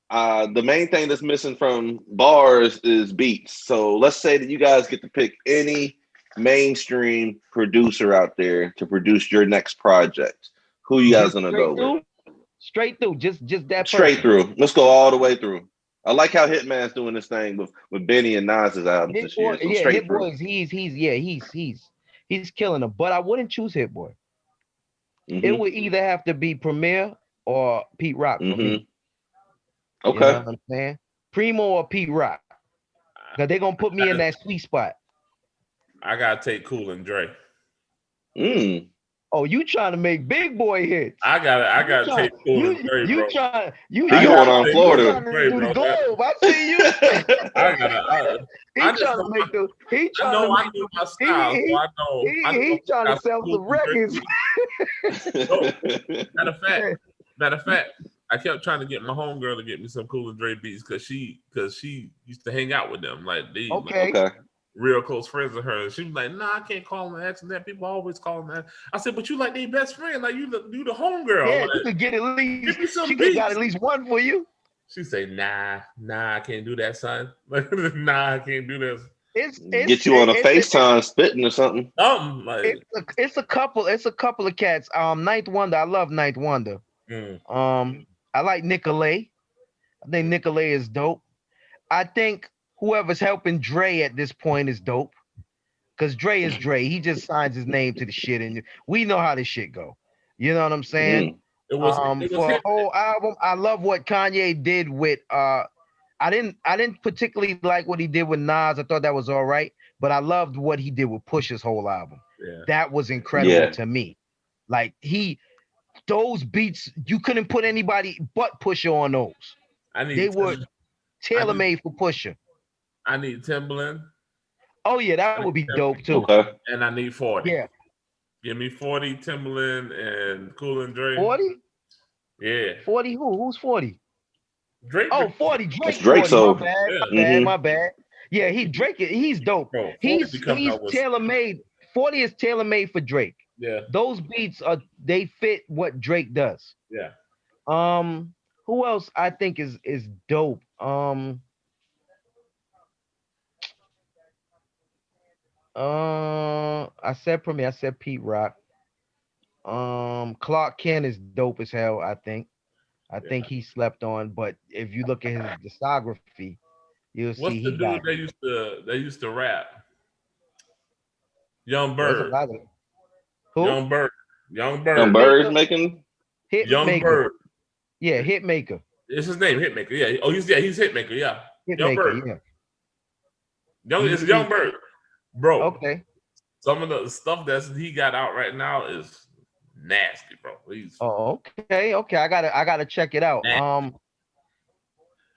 the main thing that's missing from bars is beats. So let's say that you guys get to pick any mainstream producer out there to produce your next project. Who you guys Just gonna straight go with? through. Straight through. Just that Straight person. through. Let's go all the way through. I like how Hitman's doing this thing with Benny and Nas's albums Hit this boy, year. So yeah, straight Hit through. Boy is he's killing them. But I wouldn't choose Hit Boy. It Mm-hmm. would either have to be Premier or Pete Rock for me. Mm-hmm. You know Okay. what I'm saying? Primo or Pete Rock. Because they're gonna put me in that sweet spot. I gotta take Cool and Dre. Mm. Oh, you trying to make big boy hits. I gotta take Cool and Dre, You bro. trying He I going gotta on take you Cool Florida. trying and to Dre, do the bro. globe. I see you. I gotta. He I just trying know to make the he I trying know to I make know my he style, so he I know he trying to got some sell Cool some and Dre records. beats. No, matter of fact, I kept trying to get my homegirl to get me some Cool and Dre beats because she used to hang out with them. Like they like, Okay. Okay. real close friends of hers. She was like, "Nah, I can't call them X and that. People always call them that." I said, "But you like their best friend, like you the homegirl. Yeah, Like, you could get at least give me she some could have got beats." at least one for you. She say, "Nah, I can't do that, son. Nah, I can't do this. Get you on a FaceTime spitting or something. Something like." It's a couple of cats. Ninth Wonder. I love Ninth Wonder. I like Nicolay. I think Nicolay is dope. I think whoever's helping Dre at this point is dope. Cause Dre is Dre. He just signs his name to the shit, and we know how this shit go. You know what I'm saying? It was For a him. whole album, I love what Kanye did with I didn't particularly like what he did with Nas. I thought that was all right, but I loved what he did with Push's whole album. Yeah. That was incredible to me. Like those beats, you couldn't put anybody but Pusha on those. They were tailor-made for Pusha. I need Timbaland. Oh yeah, that would be dope too. Okay. And I need 40. Yeah. Give me 40, Timbaland, and Cool and Dre. 40? Yeah. 40 who? Who's 40? Drake. Oh, 40. Drake. That's Drake. 40. So My bad. Yeah, he's dope. Bro, He's tailor-made. 40 is tailor-made for Drake. Yeah. Those beats they fit what Drake does. Yeah. Who else I think is dope? I said Premier, I said Pete Rock. Clark Kent is dope as hell, I think. I think he slept on, but if you look at his discography, you'll see What's the dude they used to rap? Young Bird. Who? Young Bird. Young Bird's making Young Bird. Yeah, Hitmaker. It's his name, Hitmaker. Yeah. Oh, he's Hitmaker. Yeah. Young Bird. Yeah. It's Young Bird, bro. Okay. Some of the stuff that he got out right now is nasty, bro. Please. Oh, okay. I gotta check it out. Let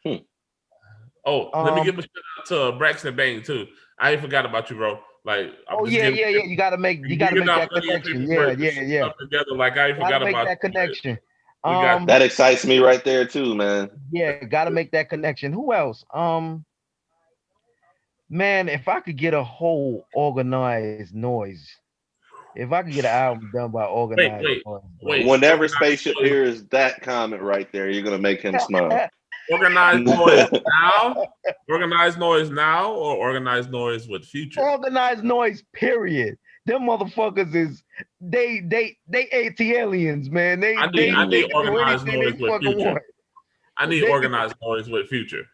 me give a shout out to Braxton Bang too. I ain't forgot about you, bro. Like, Oh yeah. You gotta make that connection. Yeah. Together. Like I Gotta forgot make about that connection. We got that excites me right there too, man. Yeah, gotta make that connection. Who else? Man, if I could get a whole organized noise, if I could get an album done by organized noise, wait. Whenever Spaceship hears that comment right there, you're gonna make him smile. Organized noise now? Organized noise now or organized noise with Future? Organized noise, period. Them motherfuckers is they ATLians, man. I need organized noise with Future. Want. I need organized noise with Future.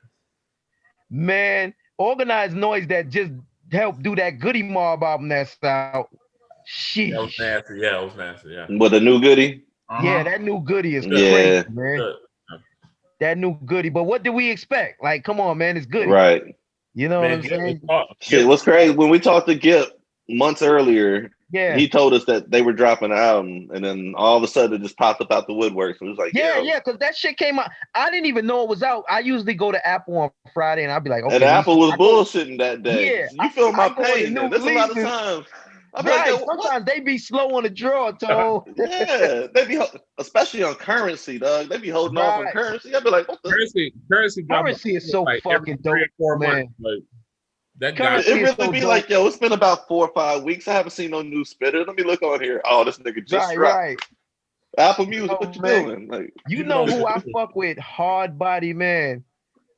Man, organized noise that just helped do that Goody Mob album that's out. Sheesh. That was nasty. Yeah, it was nasty. Yeah. With a new Goody? Yeah, that new Goody is crazy, man. Good. That new Goody. But what do we expect? Like, come on, man, it's Goody. Right. You know what I'm saying? Shit, what's crazy? When we talked to Gip months earlier, he told us that they were dropping an album, and then all of a sudden it just popped up out the woodwork. So it was like, yeah, because that shit came out. I didn't even know it was out. I usually go to Apple on Friday, and I'd be like, okay. And Apple was bullshitting that day. Yeah, you feel my pain. There's a lot of times. Right. Sometimes they be slow on the draw, Tone. Yeah, they be, especially on currency, dog. They be holding off on currency. I'd be like, what the currency is so fucking dope, man. That guy, it really be like, yo, it's been about 4 or 5 weeks. I haven't seen no new spitter. Let me look on here. Oh, this nigga just dropped. Right. Apple Music, what you doing? Like, you know who I fuck with? Hard body, man.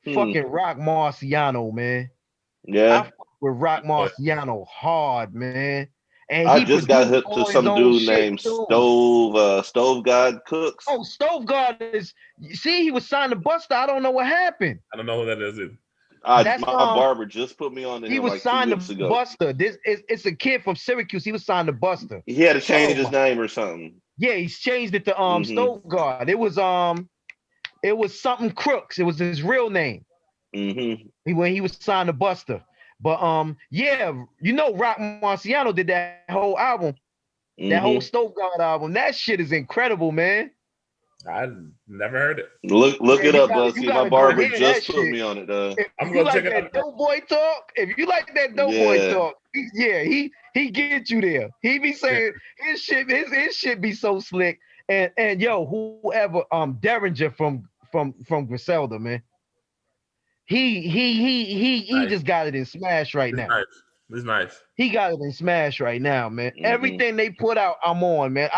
Fucking Rock Marciano, man. Yeah. I fuck with Rock Marciano hard, man. And I just got hooked to some dude named Stove God Cooks. Oh, Stove God is. See, he was signed to Buster. I don't know what happened. I don't know who that is either. My barber just put me on to him. He was like signed 2 weeks to ago. Buster. It's a kid from Syracuse. He was signed to Buster. He had to change his name or something. Yeah, he's changed it to Stove God. It was something Crooks. It was his real name. When he was signed to Buster. But yeah, you know, Rock Marciano did that whole album, that whole Stove God album. That shit is incredible, man. I never heard it. Look it up, Bugsy. My barber just put me on it. If you like that dope boy talk, he get you there. He be saying his shit be so slick. And yo, whoever Derringer from Griselda, man. He just got it in smash right now. It's nice. He got it in smash right now, man. Everything they put out, I'm on, man.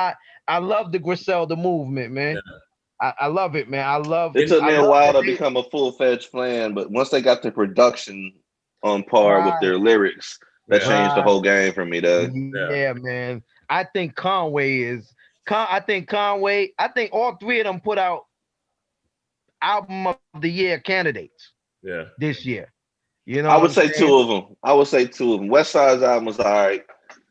I love the Griselda movement, man. Yeah. I love it, man. It took me a while to become a full-fledged fan, but once they got the production on par with their lyrics, that changed the whole game for me, though. Yeah, man. I think all three of them put out album of the year candidates. Yeah. This year. You know, I would say two of them. Westside's album was all right.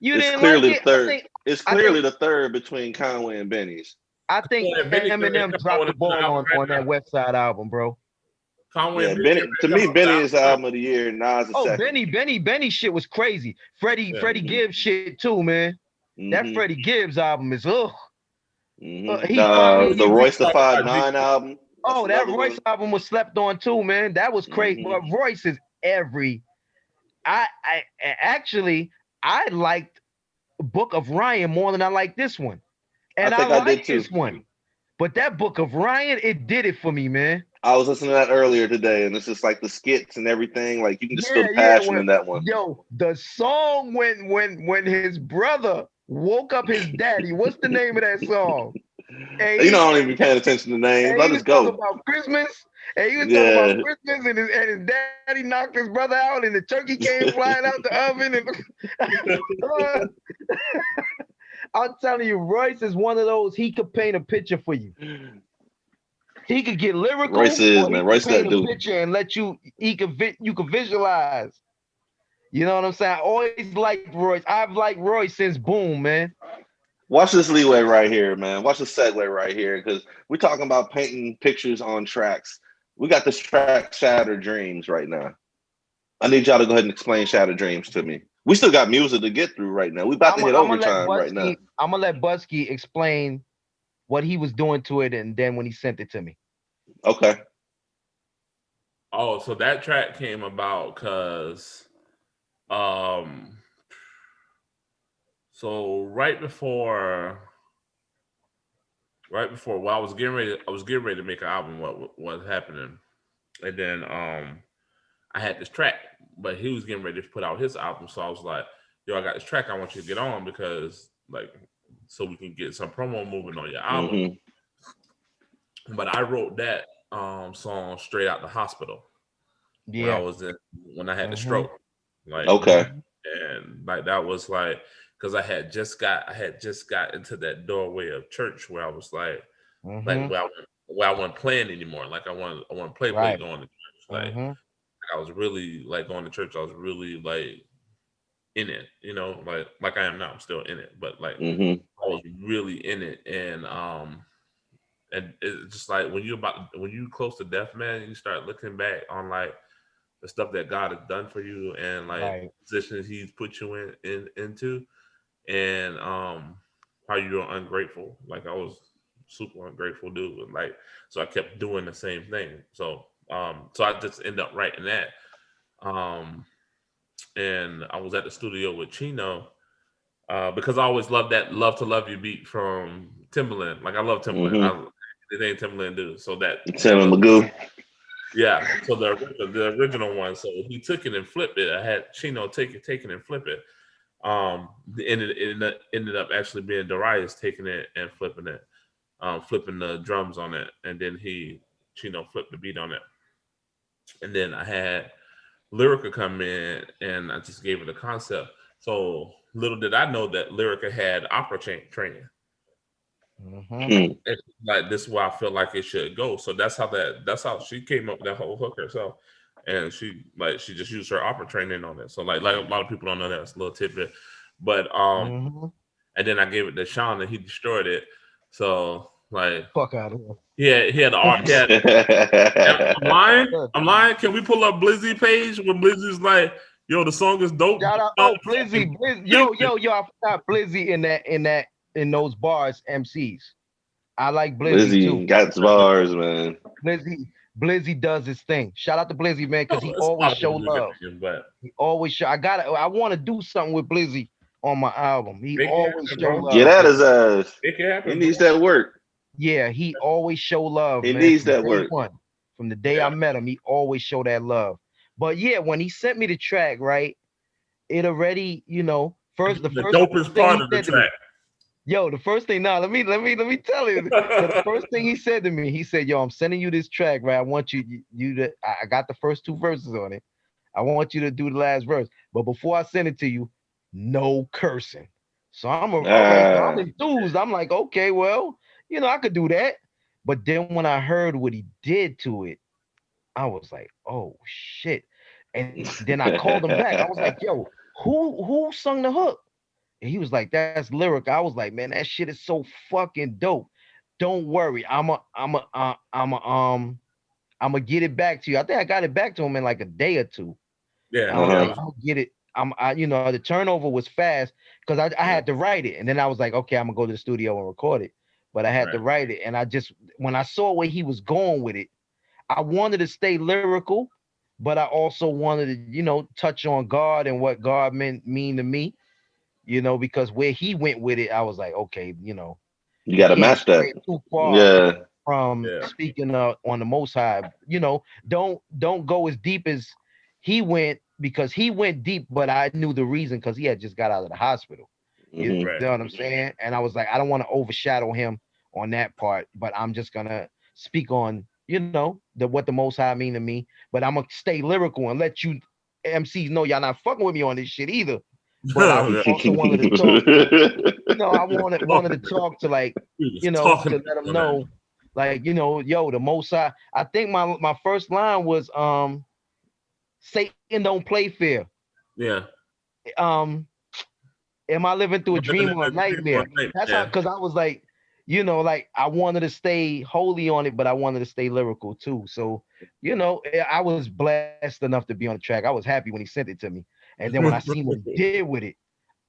It's clearly the third. It's clearly the third between Conway and Benny's. I think Eminem dropped the ball on that Westside album, bro. Conway, to me, Benny is the album of the year. Nas is second. Benny shit was crazy. Freddie Gibbs shit too, man. That Freddie Gibbs album is the Royce the 5'9" album. Oh, that Royce album was slept on too, man. That was crazy. But Royce is I liked Book of Ryan more than I like this one. And I like this one. But that Book of Ryan, it did it for me, man. I was listening to that earlier today, and it's just like the skits and everything. Like you can just feel passion in that one. Yo, the song when his brother woke up his daddy. What's the name of that song? I don't even be paying attention to names. Let us go. About Christmas. And he was talking about Christmas, and his daddy knocked his brother out, and the turkey came flying out the oven. And I'm telling you, Royce is one of those. He could paint a picture for you. He could get lyrical. Royce is, man. Royce that dude. Picture and let you. You could visualize. You know what I'm saying? I always liked Royce. I've liked Royce since Boom, man. Watch this leeway right here, man. Watch the segue right here, because we're talking about painting pictures on tracks. We got this track, Shattered Dreams, right now. I need y'all to go ahead and explain Shattered Dreams to me. We still got music to get through right now. We about to hit overtime right now. I'm gonna let Budsky explain what he was doing to it, and then when he sent it to me. Okay. Oh, so that track came about because So right before while I was getting ready to make an album. What was happening, and then I had this track, but he was getting ready to put out his album. So I was like, yo, I got this track I want you to get on because like so we can get some promo moving on your album. But I wrote that song straight out the hospital Yeah. when I had the stroke. Like and like that was like because I had just got into that doorway of church where I was like where I wasn't playing anymore. Like I want to play going to church. Like I was really like going to church. I was really like in it, you know, like I am now. I'm still in it, but like I was really in it, and it's just like when you close to death, man, you start looking back on like the stuff that God has done for you and like positions He's put you into, and how you're ungrateful. Like I was super ungrateful dude, and like so I kept doing the same thing. So so I just end up writing that. And I was at the studio with Chino because I always loved that "Love to Love You" beat from Timbaland. Like I love Timbaland. It ain't Timbaland dude. So that Magoo. Yeah. So the original one. So he took it and flipped it. I had Chino take it and flip it. And it ended up actually being Darius taking it and flipping it, flipping the drums on it, and then Chino flipped the beat on it. And then I had Lyrica come in and I just gave her the concept. So little did I know that Lyrica had opera training. Like this is where I feel like it should go. So that's how she came up with that whole hook herself. And she just used her opera training on it. So like a lot of people don't know that. It's a little tidbit. But and then I gave it to Shawn and he destroyed it. So like fuck out of here. Yeah, he had the art. I'm lying. Can we pull up Blizzy page when Blizzy's like, yo, the song is dope. Shout out, Blizzy. Yo, I forgot Blizzy in those bars, M.C.s. I like Blizzy too. Got bars, man. Blizzy does his thing. Shout out to Blizzy, man, because he always show love. He always show. I want to do something with Blizzy on my album. He always show love. Get at his ass. He needs that work. Yeah, he always show love. He needs that work. From the day I met him, he always show that love. But yeah, when he sent me the track, right, it already, the first dopest part of the track. Yo, the first thing let me tell you. The first thing he said to me, he said, "Yo, I'm sending you this track, right? I want you to. I got the first 2 verses on it. I want you to do the last verse, but before I send it to you, no cursing." So I'm enthused. I'm like, okay, well, I could do that. But then when I heard what he did to it, I was like, oh shit. And then I called him back. I was like, yo, who sung the hook? And he was like, that's Lyric. I was like, man, that shit is so fucking dope. Don't worry. I'm gonna get it back to you. I think I got it back to him in like a day or 2. Yeah. I was like, I'll get it. The turnover was fast because I had to write it. And then I was like, okay, I'm gonna go to the studio and record it. But I had to write it. And when I saw where he was going with it, I wanted to stay lyrical, but I also wanted to, touch on God and what God mean to me, because where he went with it, I was like, okay, you got to match that. Too far from speaking on the Most High, don't go as deep as he went because he went deep, but I knew the reason because he had just got out of the hospital. You know what I'm saying? And I was like, I don't want to overshadow him on that part, but I'm just gonna speak on, what the Most High mean to me. But I'm gonna stay lyrical and let you MCs know y'all not fucking with me on this shit either. But I also wanted to talk. I wanted to talk to to let them know, yo, the Most High. I think my first line was Satan don't play fair. Yeah. Am I living through a dream or a nightmare? That's how, because I was like, I wanted to stay holy on it, but I wanted to stay lyrical too. So, I was blessed enough to be on the track. I was happy when he sent it to me. And then when I seen what he did with it,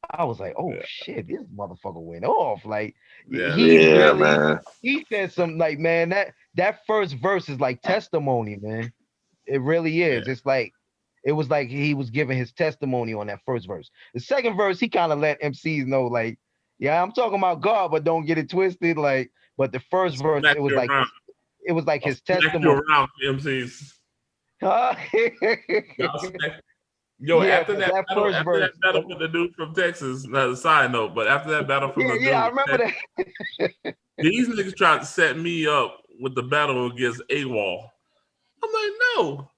I was like, oh shit, this motherfucker went off. Like he said something like, man, that first verse is like testimony, man. It really is. It's like it was like he was giving his testimony on that first verse. The second verse, he kind of let MCs know, like, yeah, I'm talking about God, but don't get it twisted. Like, but the first verse, it was like his testimony. Around MCs. Huh? Yo, Yeah, after that battle, that battle with the dude from Texas, a side note, but after that battle from the dude, I remember that. These niggas tried to set me up with the battle against AWOL. I'm like, no,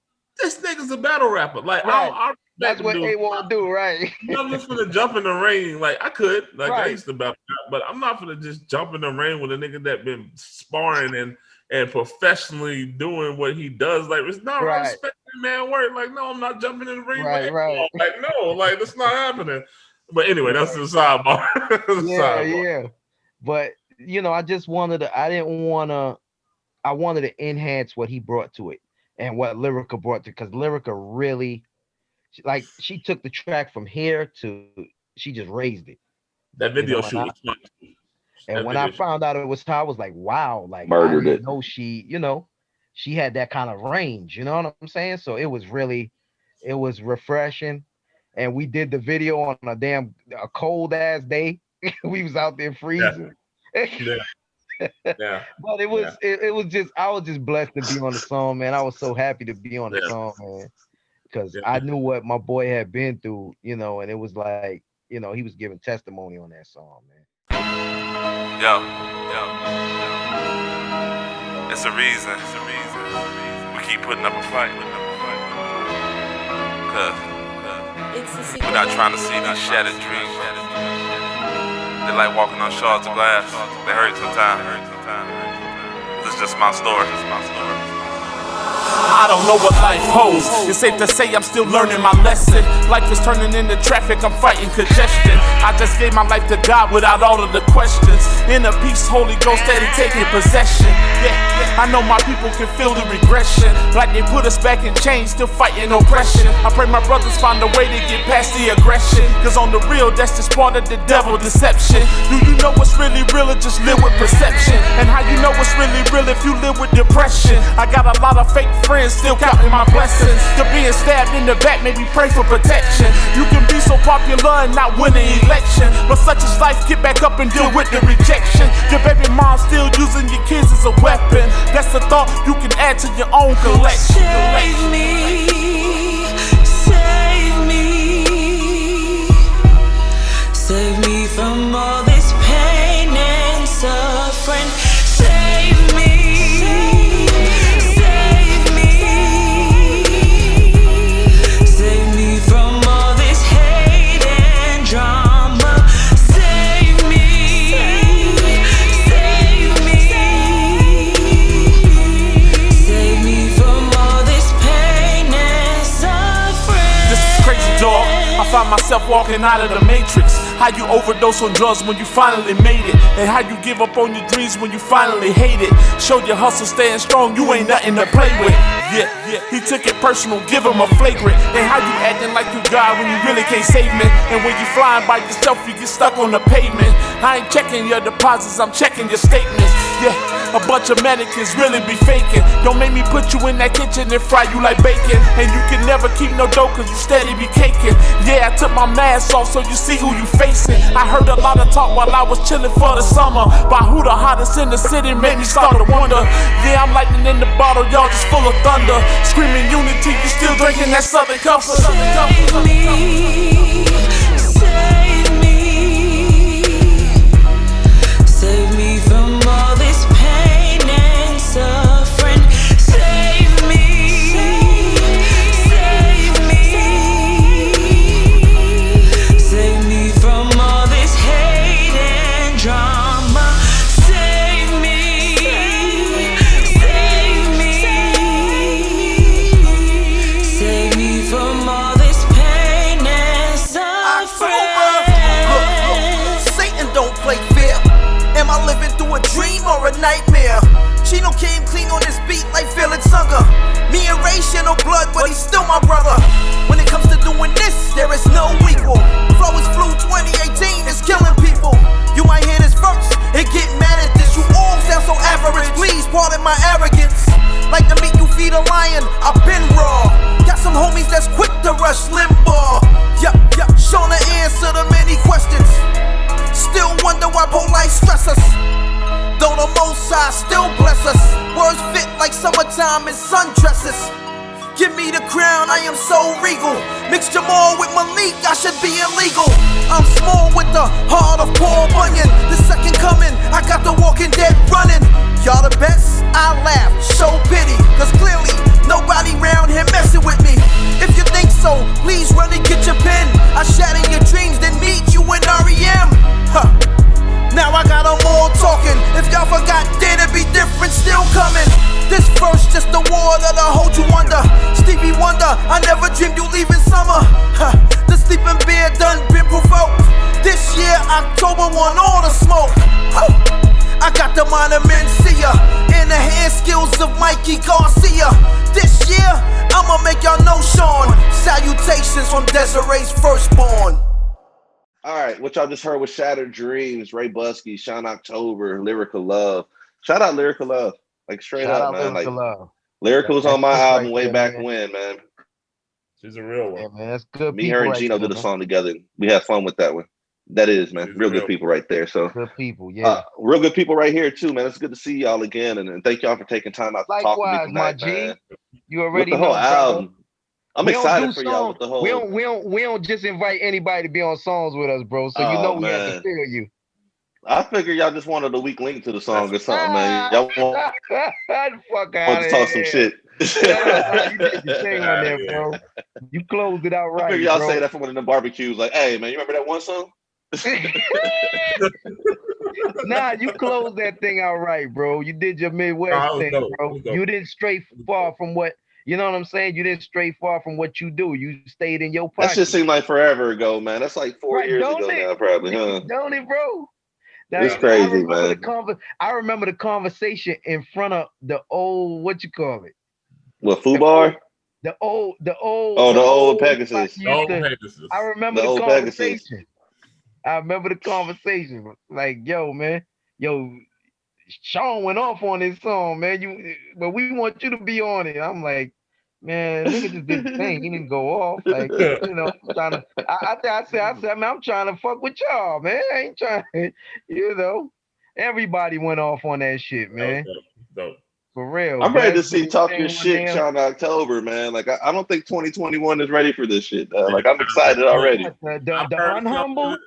this nigga's a battle rapper. Like, right. That's what AWOL do, right? I'm just gonna jump in the ring. Like, I could, like, I used to battle rap, but I'm not gonna just jump in the ring with a nigga that been sparring and professionally doing what he does. Like, it's not respecting man work. Like, no, I'm not jumping in the ring. Right. Like, no, like, that's not happening. But anyway, that's the sidebar. Yeah. But you know, I wanted to enhance what he brought to it and what Lyrica brought to, because Lyrica really, like, she took the track from here to, she just raised it. That video shoot was fun. And when I found out it was her, I was like, wow, like, murdered it. Know she, you know, she had that kind of range, you know what I'm saying? So it was refreshing. And we did the video on a cold ass day. We was out there freezing. Yeah. But it was just, I was just blessed to be on the song, man. I was so happy to be on the song, man, because I knew what my boy had been through, you know, and it was like, you know, he was giving testimony on that song, man. Yo. It's a reason. We keep putting up a fight. Cause we're not trying to see these shattered dreams. They're like walking on shards of glass. They hurt sometimes. This is just my story. I don't know what life holds. It's safe to say I'm still learning my lesson. Life is turning into traffic, I'm fighting congestion. I just gave my life to God without all of the questions. Inner peace, Holy Ghost steady taking possession. Yeah, I know my people can feel the regression. Like they put us back in chains, still fighting oppression. I pray my brothers find a way to get past the aggression. Cause on the real, that's just part of the devil deception. Do you know what's really real or just live with perception? And how you know what's really real if you live with depression? I got a lot of fake friends still counting my blessings. To being stabbed in the back made me pray for protection. You can be so popular and not win an election, but such is life, get back up and deal with the rejection. Your baby mom still using your kids as a weapon. That's a thought you can add to your own collection. Save me, save me, save me from all this pain and suffering. Save me. I find myself walking out of the matrix. How you overdose on drugs when you finally made it, and how you give up on your dreams when you finally hate it. Show your hustle staying strong, you ain't nothing to play with. Yeah, he took it personal, give him a flagrant. And how you acting like you God when you really can't save me. And when you flying by yourself, you get stuck on the pavement. I ain't checking your deposits, I'm checking your statements. Yeah, a bunch of mannequins really be faking. Don't make me put you in that kitchen and fry you like bacon. And you can never keep no dough cause you steady be caking. Yeah, I took my mask off so you see who you facing. I heard a lot of talk while I was chilling for the summer. By who the hottest in the city made me start to wonder. Yeah, I'm lightning in the bottle, y'all just full of thunder. Screaming unity, you still drinking that Southern Comfort. Save me, save me, save me from all this pain and suffering. Save me, save me, save me from all this hate and drama. Save me, save me, save me from all this pain and suffering. Look, Satan don't play fair. Am I living through a dream or a nightmare? Chino came clean on this beat like Felix Unger. Me and Ray share no blood, but he's still my brother. When it comes to doing this, there is no equal. Flow is flu 2018, it's killing people. You might hear this first and get mad at this. You all sound so average, please pardon my arrogance. Like the meat you feed a lion, I've been raw. Got some homies that's quick bipolar life stress us. Though the Most High still bless us. Words fit like summertime in sundresses. Give me the crown, I am so regal. Mix Jamal with Malik, I should be illegal. I'm small with the heart of Paul Bunyan. The second coming, I got the Walking Dead running. Y'all the best, I laugh, show pity. Cause clearly, nobody round here messing with me. If you think so, please run and get your pen. I shatter your dreams, then meet you in REM. Huh. Now I got them all talking. If y'all forgot, dare to be different, still coming. This verse just the war that'll hold you under. Stevie Wonder, I never dreamed you leaving summer. The sleeping bear done been provoked. This year, October won all the smoke. I got the mind of Mencia and the hand skills of Mikey Garcia. This year, I'ma make y'all know Shawn. Salutations from Desiree's firstborn. All right, what y'all just heard was Shattered Dreams, Raybudsky, Shawn October, Lyrical Love. Shout out Lyrical Love. Like straight Shout up, out man. Lyrical Like Love. Lyrical was on my That's album right way there, back man. when, man. She's a real one. Yeah, man, that's good Me, people her, and right Gino there, did a man. song together. We had fun with that one. That is, man. She's Real real. good people right there. So Good people, yeah. real good people right here too, man. It's good to see y'all again, and thank y'all for taking time out to talk with me Likewise, my tonight, G. man. You With already the whole know, brother. album, I'm We don't excited do for y'all with songs. the whole. We don't just invite anybody to be on songs with us, bro. So you Oh, know we have to man. feel you. I figured y'all just wanted a weak link to the song or something, man. Y'all want Fuck out to of talk some here. shit. Nah, you did your thing on there, Yeah. bro. You closed it out I right, figured y'all bro. say that for one of them barbecues. Like, hey, man, you remember that one song? Nah, you closed that thing out right, bro. You did your Midwest Nah, it was thing, dope. bro. It was dope. You didn't stray far from what, you know what I'm saying? You didn't stray far from what you do. You stayed in your That pocket. shit seemed like forever ago, man. That's like 4 Right, years don't ago it? now, probably, huh? Don't it, bro? It's crazy, man. I remember the conversation in front of the old, what you call it? What, Fubar? The old Oh, the old Pegasus. spot you The old used to- Pegasus. I remember The the old Pegasus. conversation. I remember the conversation. Like, yo, man, Shawn went off on this song, man. But we want you to be on it. I'm like, man, nigga just did the thing. He didn't go off. Like, you know, I'm trying to. I said, man, I'm trying to fuck with y'all, man. I ain't trying. You know, everybody went off on that shit, man. Dope. For real. I'm ready to Best see dude Talk thing Your on Shit, there. Shawn October, man. Like, I don't think 2021 is ready for this shit. Like, I'm excited already. The unhumble.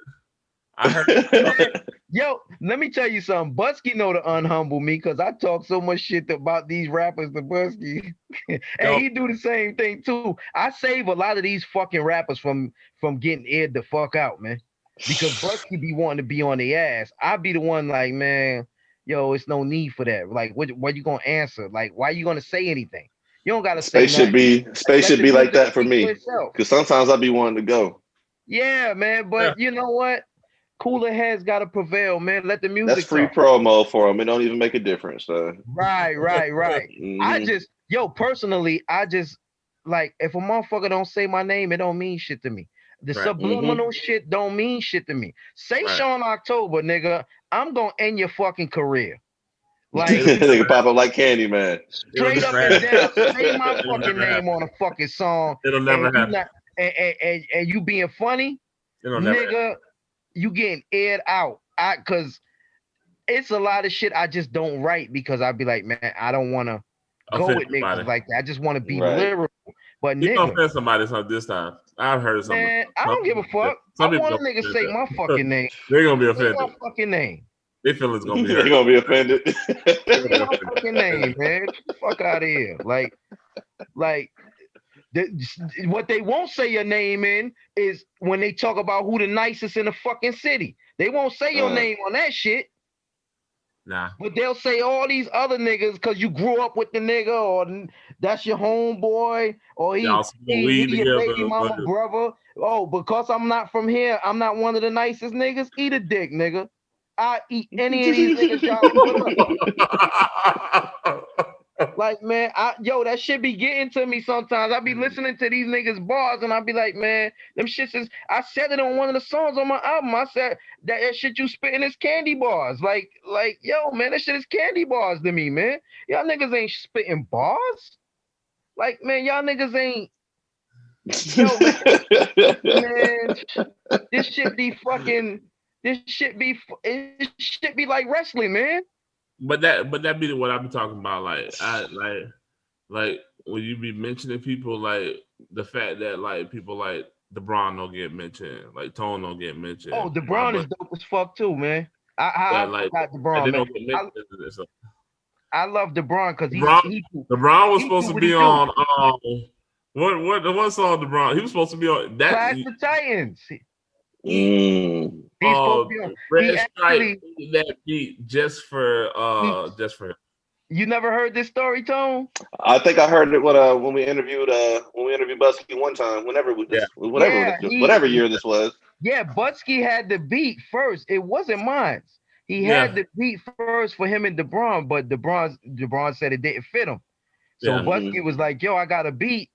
I heard. Yo, let me tell you something. Budsky know to unhumble me because I talk so much shit about these rappers to Budsky. And he do the same thing too. I save a lot of these fucking rappers from getting aired the fuck out, man. Because Budsky be wanting to be on their ass. I be the one like, man, yo, it's no need for that. Like, what you gonna answer? Like, why you gonna say anything? You don't gotta say Space should be like that for me. Because sometimes I be wanting to go. Yeah, man. But you know what? Cooler heads gotta prevail, man. Let the music. That's free talk. promo for them. It don't even make a difference. Right. Mm-hmm. Personally, I just like if a motherfucker don't say my name, it don't mean shit to me. The subliminal shit don't mean shit to me. Say Shawn October, nigga, I'm gonna end your fucking career. Like they can pop up like candy, man. Straight up and down. Say my fucking name on a fucking song. It'll never happen. And you being funny, It'll never nigga. happen. You getting aired out. Cause it's a lot of shit I just don't write because I'd be like, man, I don't want to go with niggas like that. I just want to be lyrical. But you nigga, gonna offend somebody this time. I've heard something. Man, I don't give a fuck. I want a nigga say my fucking name. They're gonna be offended. Say my fucking name. Their feelings gonna be hurt. They're gonna be offended. Say my fucking name, man. Get the fuck out of here. Like what they won't say your name in is when they talk about who the nicest in the fucking city. They won't say your name on that shit. Nah. But they'll say all these other niggas because you grew up with the nigga, or that's your homeboy, or he your baby mama brother. Oh, because I'm not from here, I'm not one of the nicest niggas. Eat a dick, nigga. I eat any of these niggas y'all put up. Like, man, that shit be getting to me sometimes. I be listening to these niggas bars and I be like, man, them shits is, I said it on one of the songs on my album. I said that shit you spitting is candy bars. Like, yo, man, that shit is candy bars to me, man. Y'all niggas ain't spitting bars. Like, man, y'all niggas ain't. Yo, man, this shit be fucking. This shit be like wrestling, man. But that be what I be talking about. Like when you be mentioning people, like the fact that like people like DeBron don't get mentioned, like Tone don't get mentioned. Oh, DeBron is dope as fuck too, man. I forgot DeBron, they man. don't get mentioned. I love DeBron because DeBron was supposed to be on what song DeBron? He was supposed to be on that Clash of Titans. Mm. He's supposed to be on. Red Stripe that beat just for him. You never heard this story, Tone? I think I heard it when we interviewed Budsky one time. Whatever year this was. Yeah, Budsky had the beat first. It wasn't mine. He had the beat first for him and DeBron, but DeBron said it didn't fit him. So Budsky was like, "Yo, I got a beat,"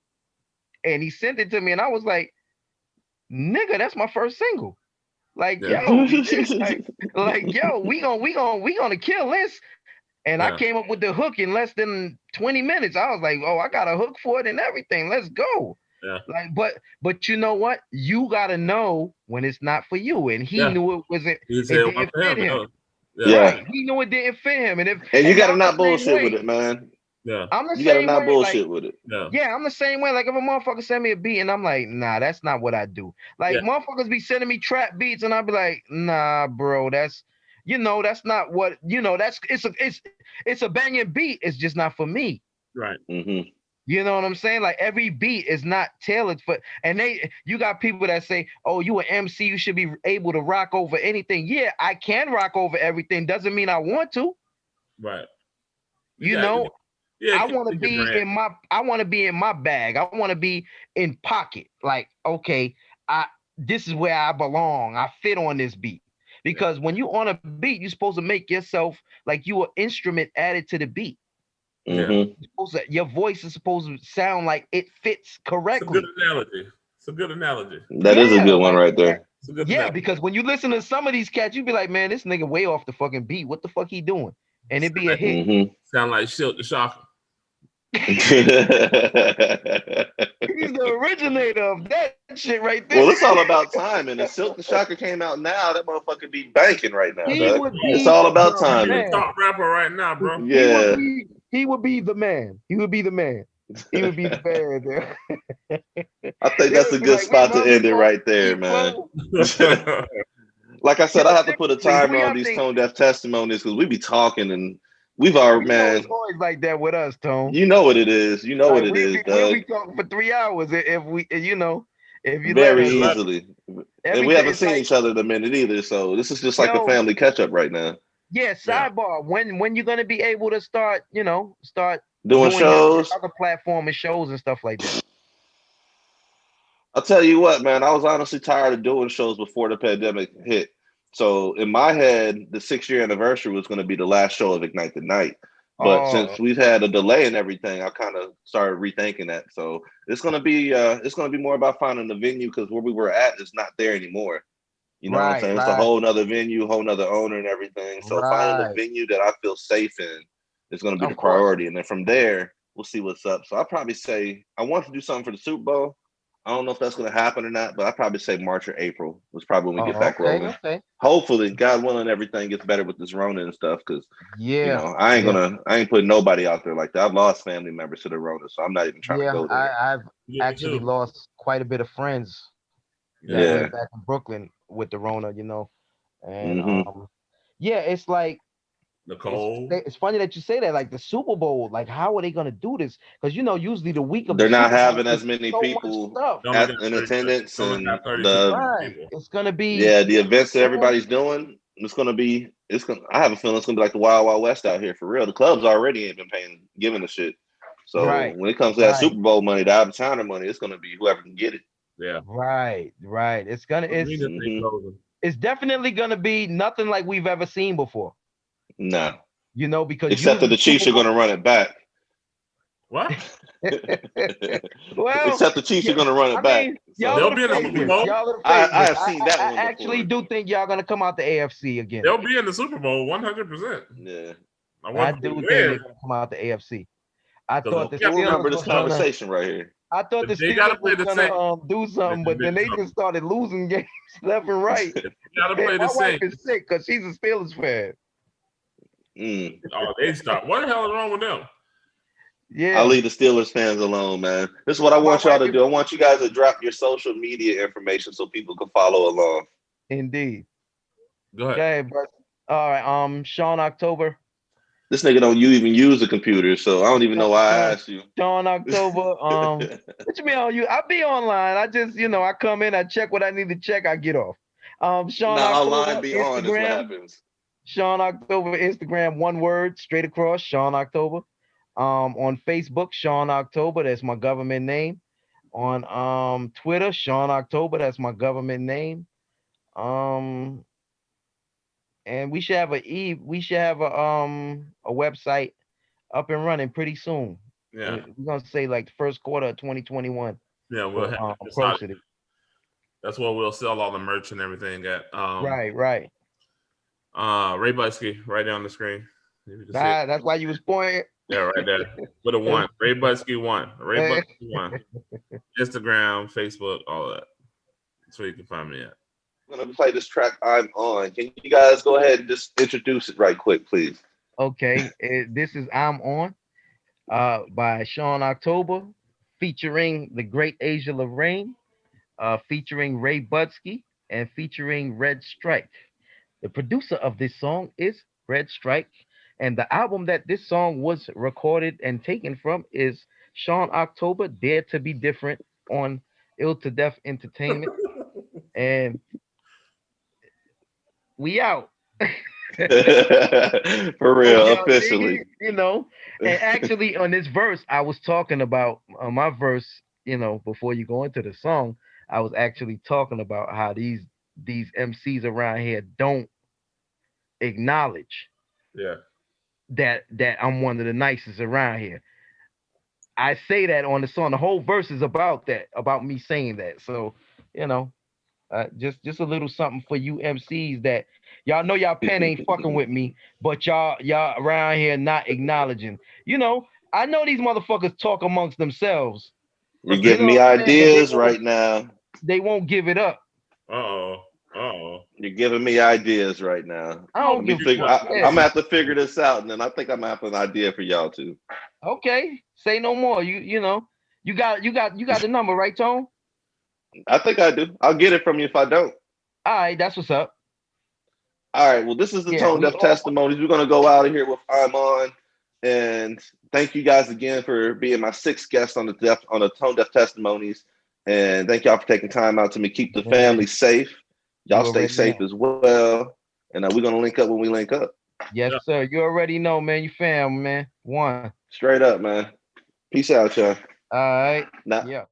and he sent it to me, and I was like, "Nigga, that's my first single." Like, yo, yo, we gonna kill this. And I came up with the hook in less than 20 minutes. I was like, "Oh, I got a hook for it and everything. Let's go." Yeah. Like, but you know what? You gotta know when it's not for you, and he knew it wasn't. It didn't fit him. Yeah. Right. He knew it didn't fit him, and you gotta not bullshit with it, man. Yeah, I'm the you gotta same not way, bullshit with it. Yeah, I'm the same way. Like if a motherfucker send me a beat and I'm like, nah, that's not what I do. Like motherfuckers be sending me trap beats and I'll be like, nah, bro, that's not what that's it's a banging beat. It's just not for me. Right. Mm-hmm. You know what I'm saying? Like every beat is not tailored for, and you got people that say, "Oh, you an MC, you should be able to rock over anything." Yeah, I can rock over everything. Doesn't mean I want to. Right. I want to be in my bag. I want to be in pocket. Like, okay, this is where I belong. I fit on this beat. Because when you on a beat, you're supposed to make yourself like you an instrument added to the beat. Mm-hmm. Your voice is supposed to sound like it fits correctly. It's a good analogy. That is a good one right there. Yeah, because when you listen to some of these cats, you be like, man, this nigga way off the fucking beat. What the fuck he doing? And it be a hit. Mm-hmm. Sound like Silk the Shocker. He's the originator of that shit right there. Well, it's all about timing. If Silk the Shocker came out now, that motherfucker be banking right now. It's all about timing. Top rapper right now, bro. Yeah. He would be the man. He would be the man. He would be the man. I think that's a good spot to end it right there, man. Like I said, I have to put a timer on these Tone Deaf testimonies because we be talking and we've already, man. It's always like that with us, Tone. You know what it is. You know what it is, Doug. We be talking for 3 hours if you very easily. And we haven't seen each other in a minute either, so this is just like a family catch up right now. Yeah, sidebar. When you're gonna be able to start doing shows, other platform and shows and stuff like that. I'll tell you what, man. I was honestly tired of doing shows before the pandemic hit. So in my head, the 6-year anniversary was going to be the last show of Ignite the Night. But since we've had a delay and everything, I kind of started rethinking that. So it's going to be more about finding the venue because where we were at is not there anymore. You know what I'm saying? It's a whole nother venue, whole nother owner and everything. So finding the venue that I feel safe in is going to be the priority. And then from there, we'll see what's up. So I'll probably say I want to do something for the Super Bowl. I don't know if that's going to happen or not, but I'd probably say March or April was probably when we get back rolling. Okay. Hopefully, God willing, everything gets better with this Rona and stuff. Because I ain't putting nobody out there like that. I've lost family members to the Rona, so I'm not even trying to go there. I've actually lost quite a bit of friends. Back in Brooklyn with the Rona, and it's like. Nicole. It's funny that you say that. Like the Super Bowl, like how are they gonna do this? Because usually the week of they're not having as many people in attendance, and it's gonna be the events that everybody's doing. I have a feeling it's gonna be like the Wild Wild West out here for real. The clubs already ain't been giving a shit. So when it comes to that Super Bowl money, the out-of-towner money, it's gonna be whoever can get it. Yeah. Right. It's definitely gonna be nothing like we've ever seen before. No. Because except that the Chiefs are going to run it back. What? Well, except the Chiefs are going to run it back. They'll be in the Super Bowl. I have seen that one. I actually do think y'all going to come out the AFC again. They'll be in the Super Bowl 100%. Yeah. I do think they're going to come out the AFC. I thought we'll remember this conversation right here. I thought the They gotta Steelers play was the gonna same. do something, but then they just started losing games left and right. You gotta play My the wife same. is sick because she's a Steelers fan. Oh, they stop. What the hell is wrong with them? Yeah. I'll leave the Steelers fans alone, man. This is what I want y'all to do. I want you guys to drop your social media information so people can follow along. Indeed. Go ahead. Bro. All right. Shawn October. This nigga don't even use a computer, so I don't even know why I asked you. Shawn October. What you mean on you? I be online. I just, I come in, I check what I need to check, I get off. Shawn October. Online be on is what happens. Shawn October, Instagram, one word, straight across, Shawn October. On Facebook, Shawn October, that's my government name. On Twitter, Shawn October, that's my government name. And we should have a website up and running pretty soon. Yeah, we're gonna say like the first quarter of 2021. Yeah, we'll have that's where we'll sell all the merch and everything at. Right. Raybudsky, right there on the screen. That's why you was pointing. Yeah, right there with a 1. Raybudsky 1. Raybudsky 1. Instagram, Facebook, all that. That's where you can find me at. I'm gonna play this track I'm on. Can you guys go ahead and just introduce it right quick, please? Okay, this is I'm On by Shawn October, featuring the great Asia Lorraine, featuring Raybudsky, and featuring Red Strike. The producer of this song is Red Strike, and the album that this song was recorded and taken from is Shawn October, Dare to Be Different on Ill to Death Entertainment. And we out. For real, officially. And actually on this verse, I was talking about my verse, before you go into the song, I was actually talking about how these MCs around here don't acknowledge that I'm one of the nicest around here. I say that on the song. The whole verse is about that, about me saying that. So, just a little something for you MCs that y'all know y'all pen ain't fucking with me, but y'all around here not acknowledging. I know these motherfuckers talk amongst themselves. You're giving me ideas right now. They won't give it up. You're giving me ideas right now. I'm gonna have to figure this out, and then I think I'm gonna have an idea for y'all too. Okay, say no more. You got the number, right, Tone? I think I do. I'll get it from you if I don't. All right, that's what's up. All right, well, this is the Tone Deaf Testimonies. We're gonna go out of here with I'm On, and thank you guys again for being my 6th guest on the Tone Deaf Testimonies, and thank y'all for taking time out to keep the family safe. Y'all stay safe as well, and we're gonna link up when we link up. Yes, sir. You already know, man. You fam, man. One. Straight up, man. Peace out, y'all. All right. Yeah.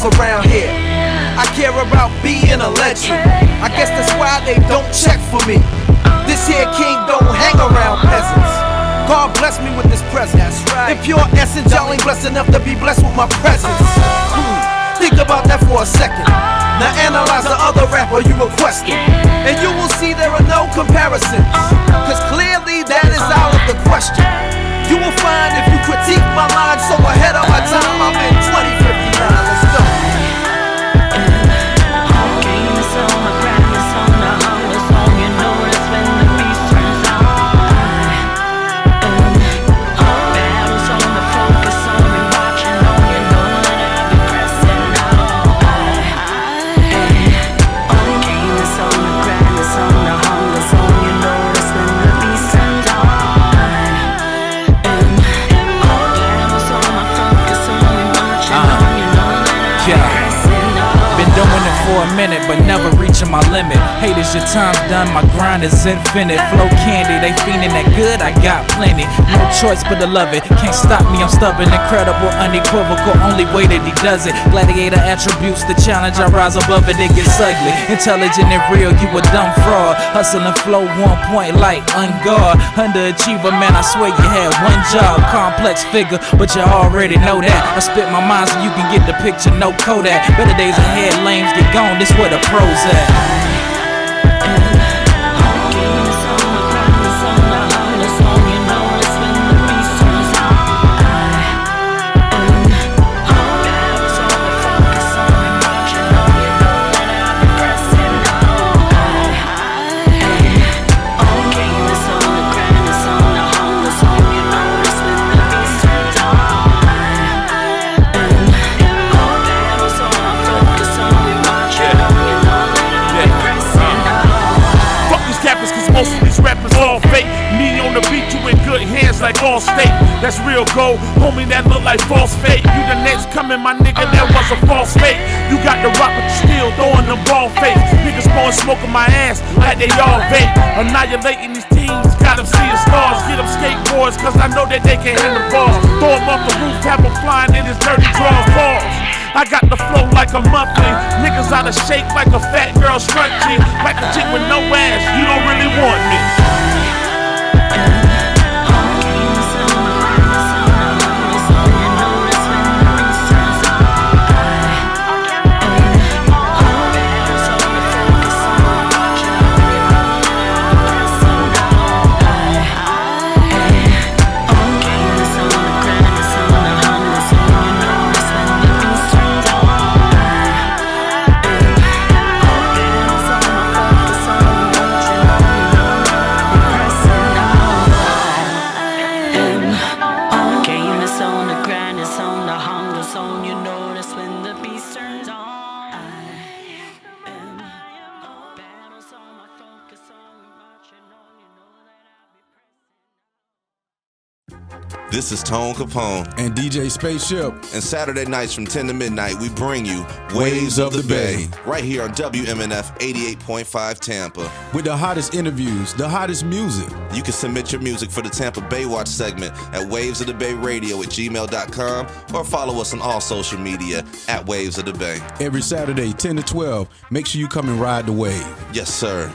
Around here, I care about being a legend. I guess that's why they don't check for me. This here king don't hang around peasants. God bless me with this present. In pure essence, y'all ain't blessed enough to be blessed with my presence. Think about that for a second. Now analyze the other rapper you requested, and you will see there are no comparisons. Cause clearly that is out of the question. You will find if you critique my line so ahead of my time, I'm in 2059. Let's go. for a minute, but never reaching my limit. Haters, your time's done, my grind is infinite. Flow candy, they fiending that good, I got plenty. No choice but to love it, can't stop me, I'm stubborn. Incredible, unequivocal, only way that he does it. Gladiator attributes, the challenge, I rise above it, it gets ugly. Intelligent and real, you a dumb fraud. Hustle and flow, 1 point light, unguard. Underachiever, man, I swear you had one job. Complex figure, but you already know that. I spit my mind so you can get the picture, no Kodak. Better days ahead, lames get gone, this where the pros at. Like all state, that's real gold, homie, that look like false fake. You the next coming, my nigga, that was a false fake. You got the rock, but you still throwing them ball fakes. Niggas blowing smoke on my ass like they all vape. Annihilating these teams, got them seeing stars. Get them skateboards, cause I know that they can handle balls. Throw them off the roof, have them flying in his dirty drawers. Balls. I got the flow like a muffin. Niggas out of shape like a fat girl scrunchie. Like a chick with no ass, you don't really want me. This is Tone Capone and DJ Spaceship. And Saturday nights from 10 to midnight, we bring you Waves of the Bay. Right here on WMNF 88.5 Tampa. With the hottest interviews, the hottest music. You can submit your music for the Tampa Baywatch segment at wavesofthebay@gmail.com or follow us on all social media at Waves of the Bay. Every Saturday, 10 to 12. Make sure you come and ride the wave. Yes, sir.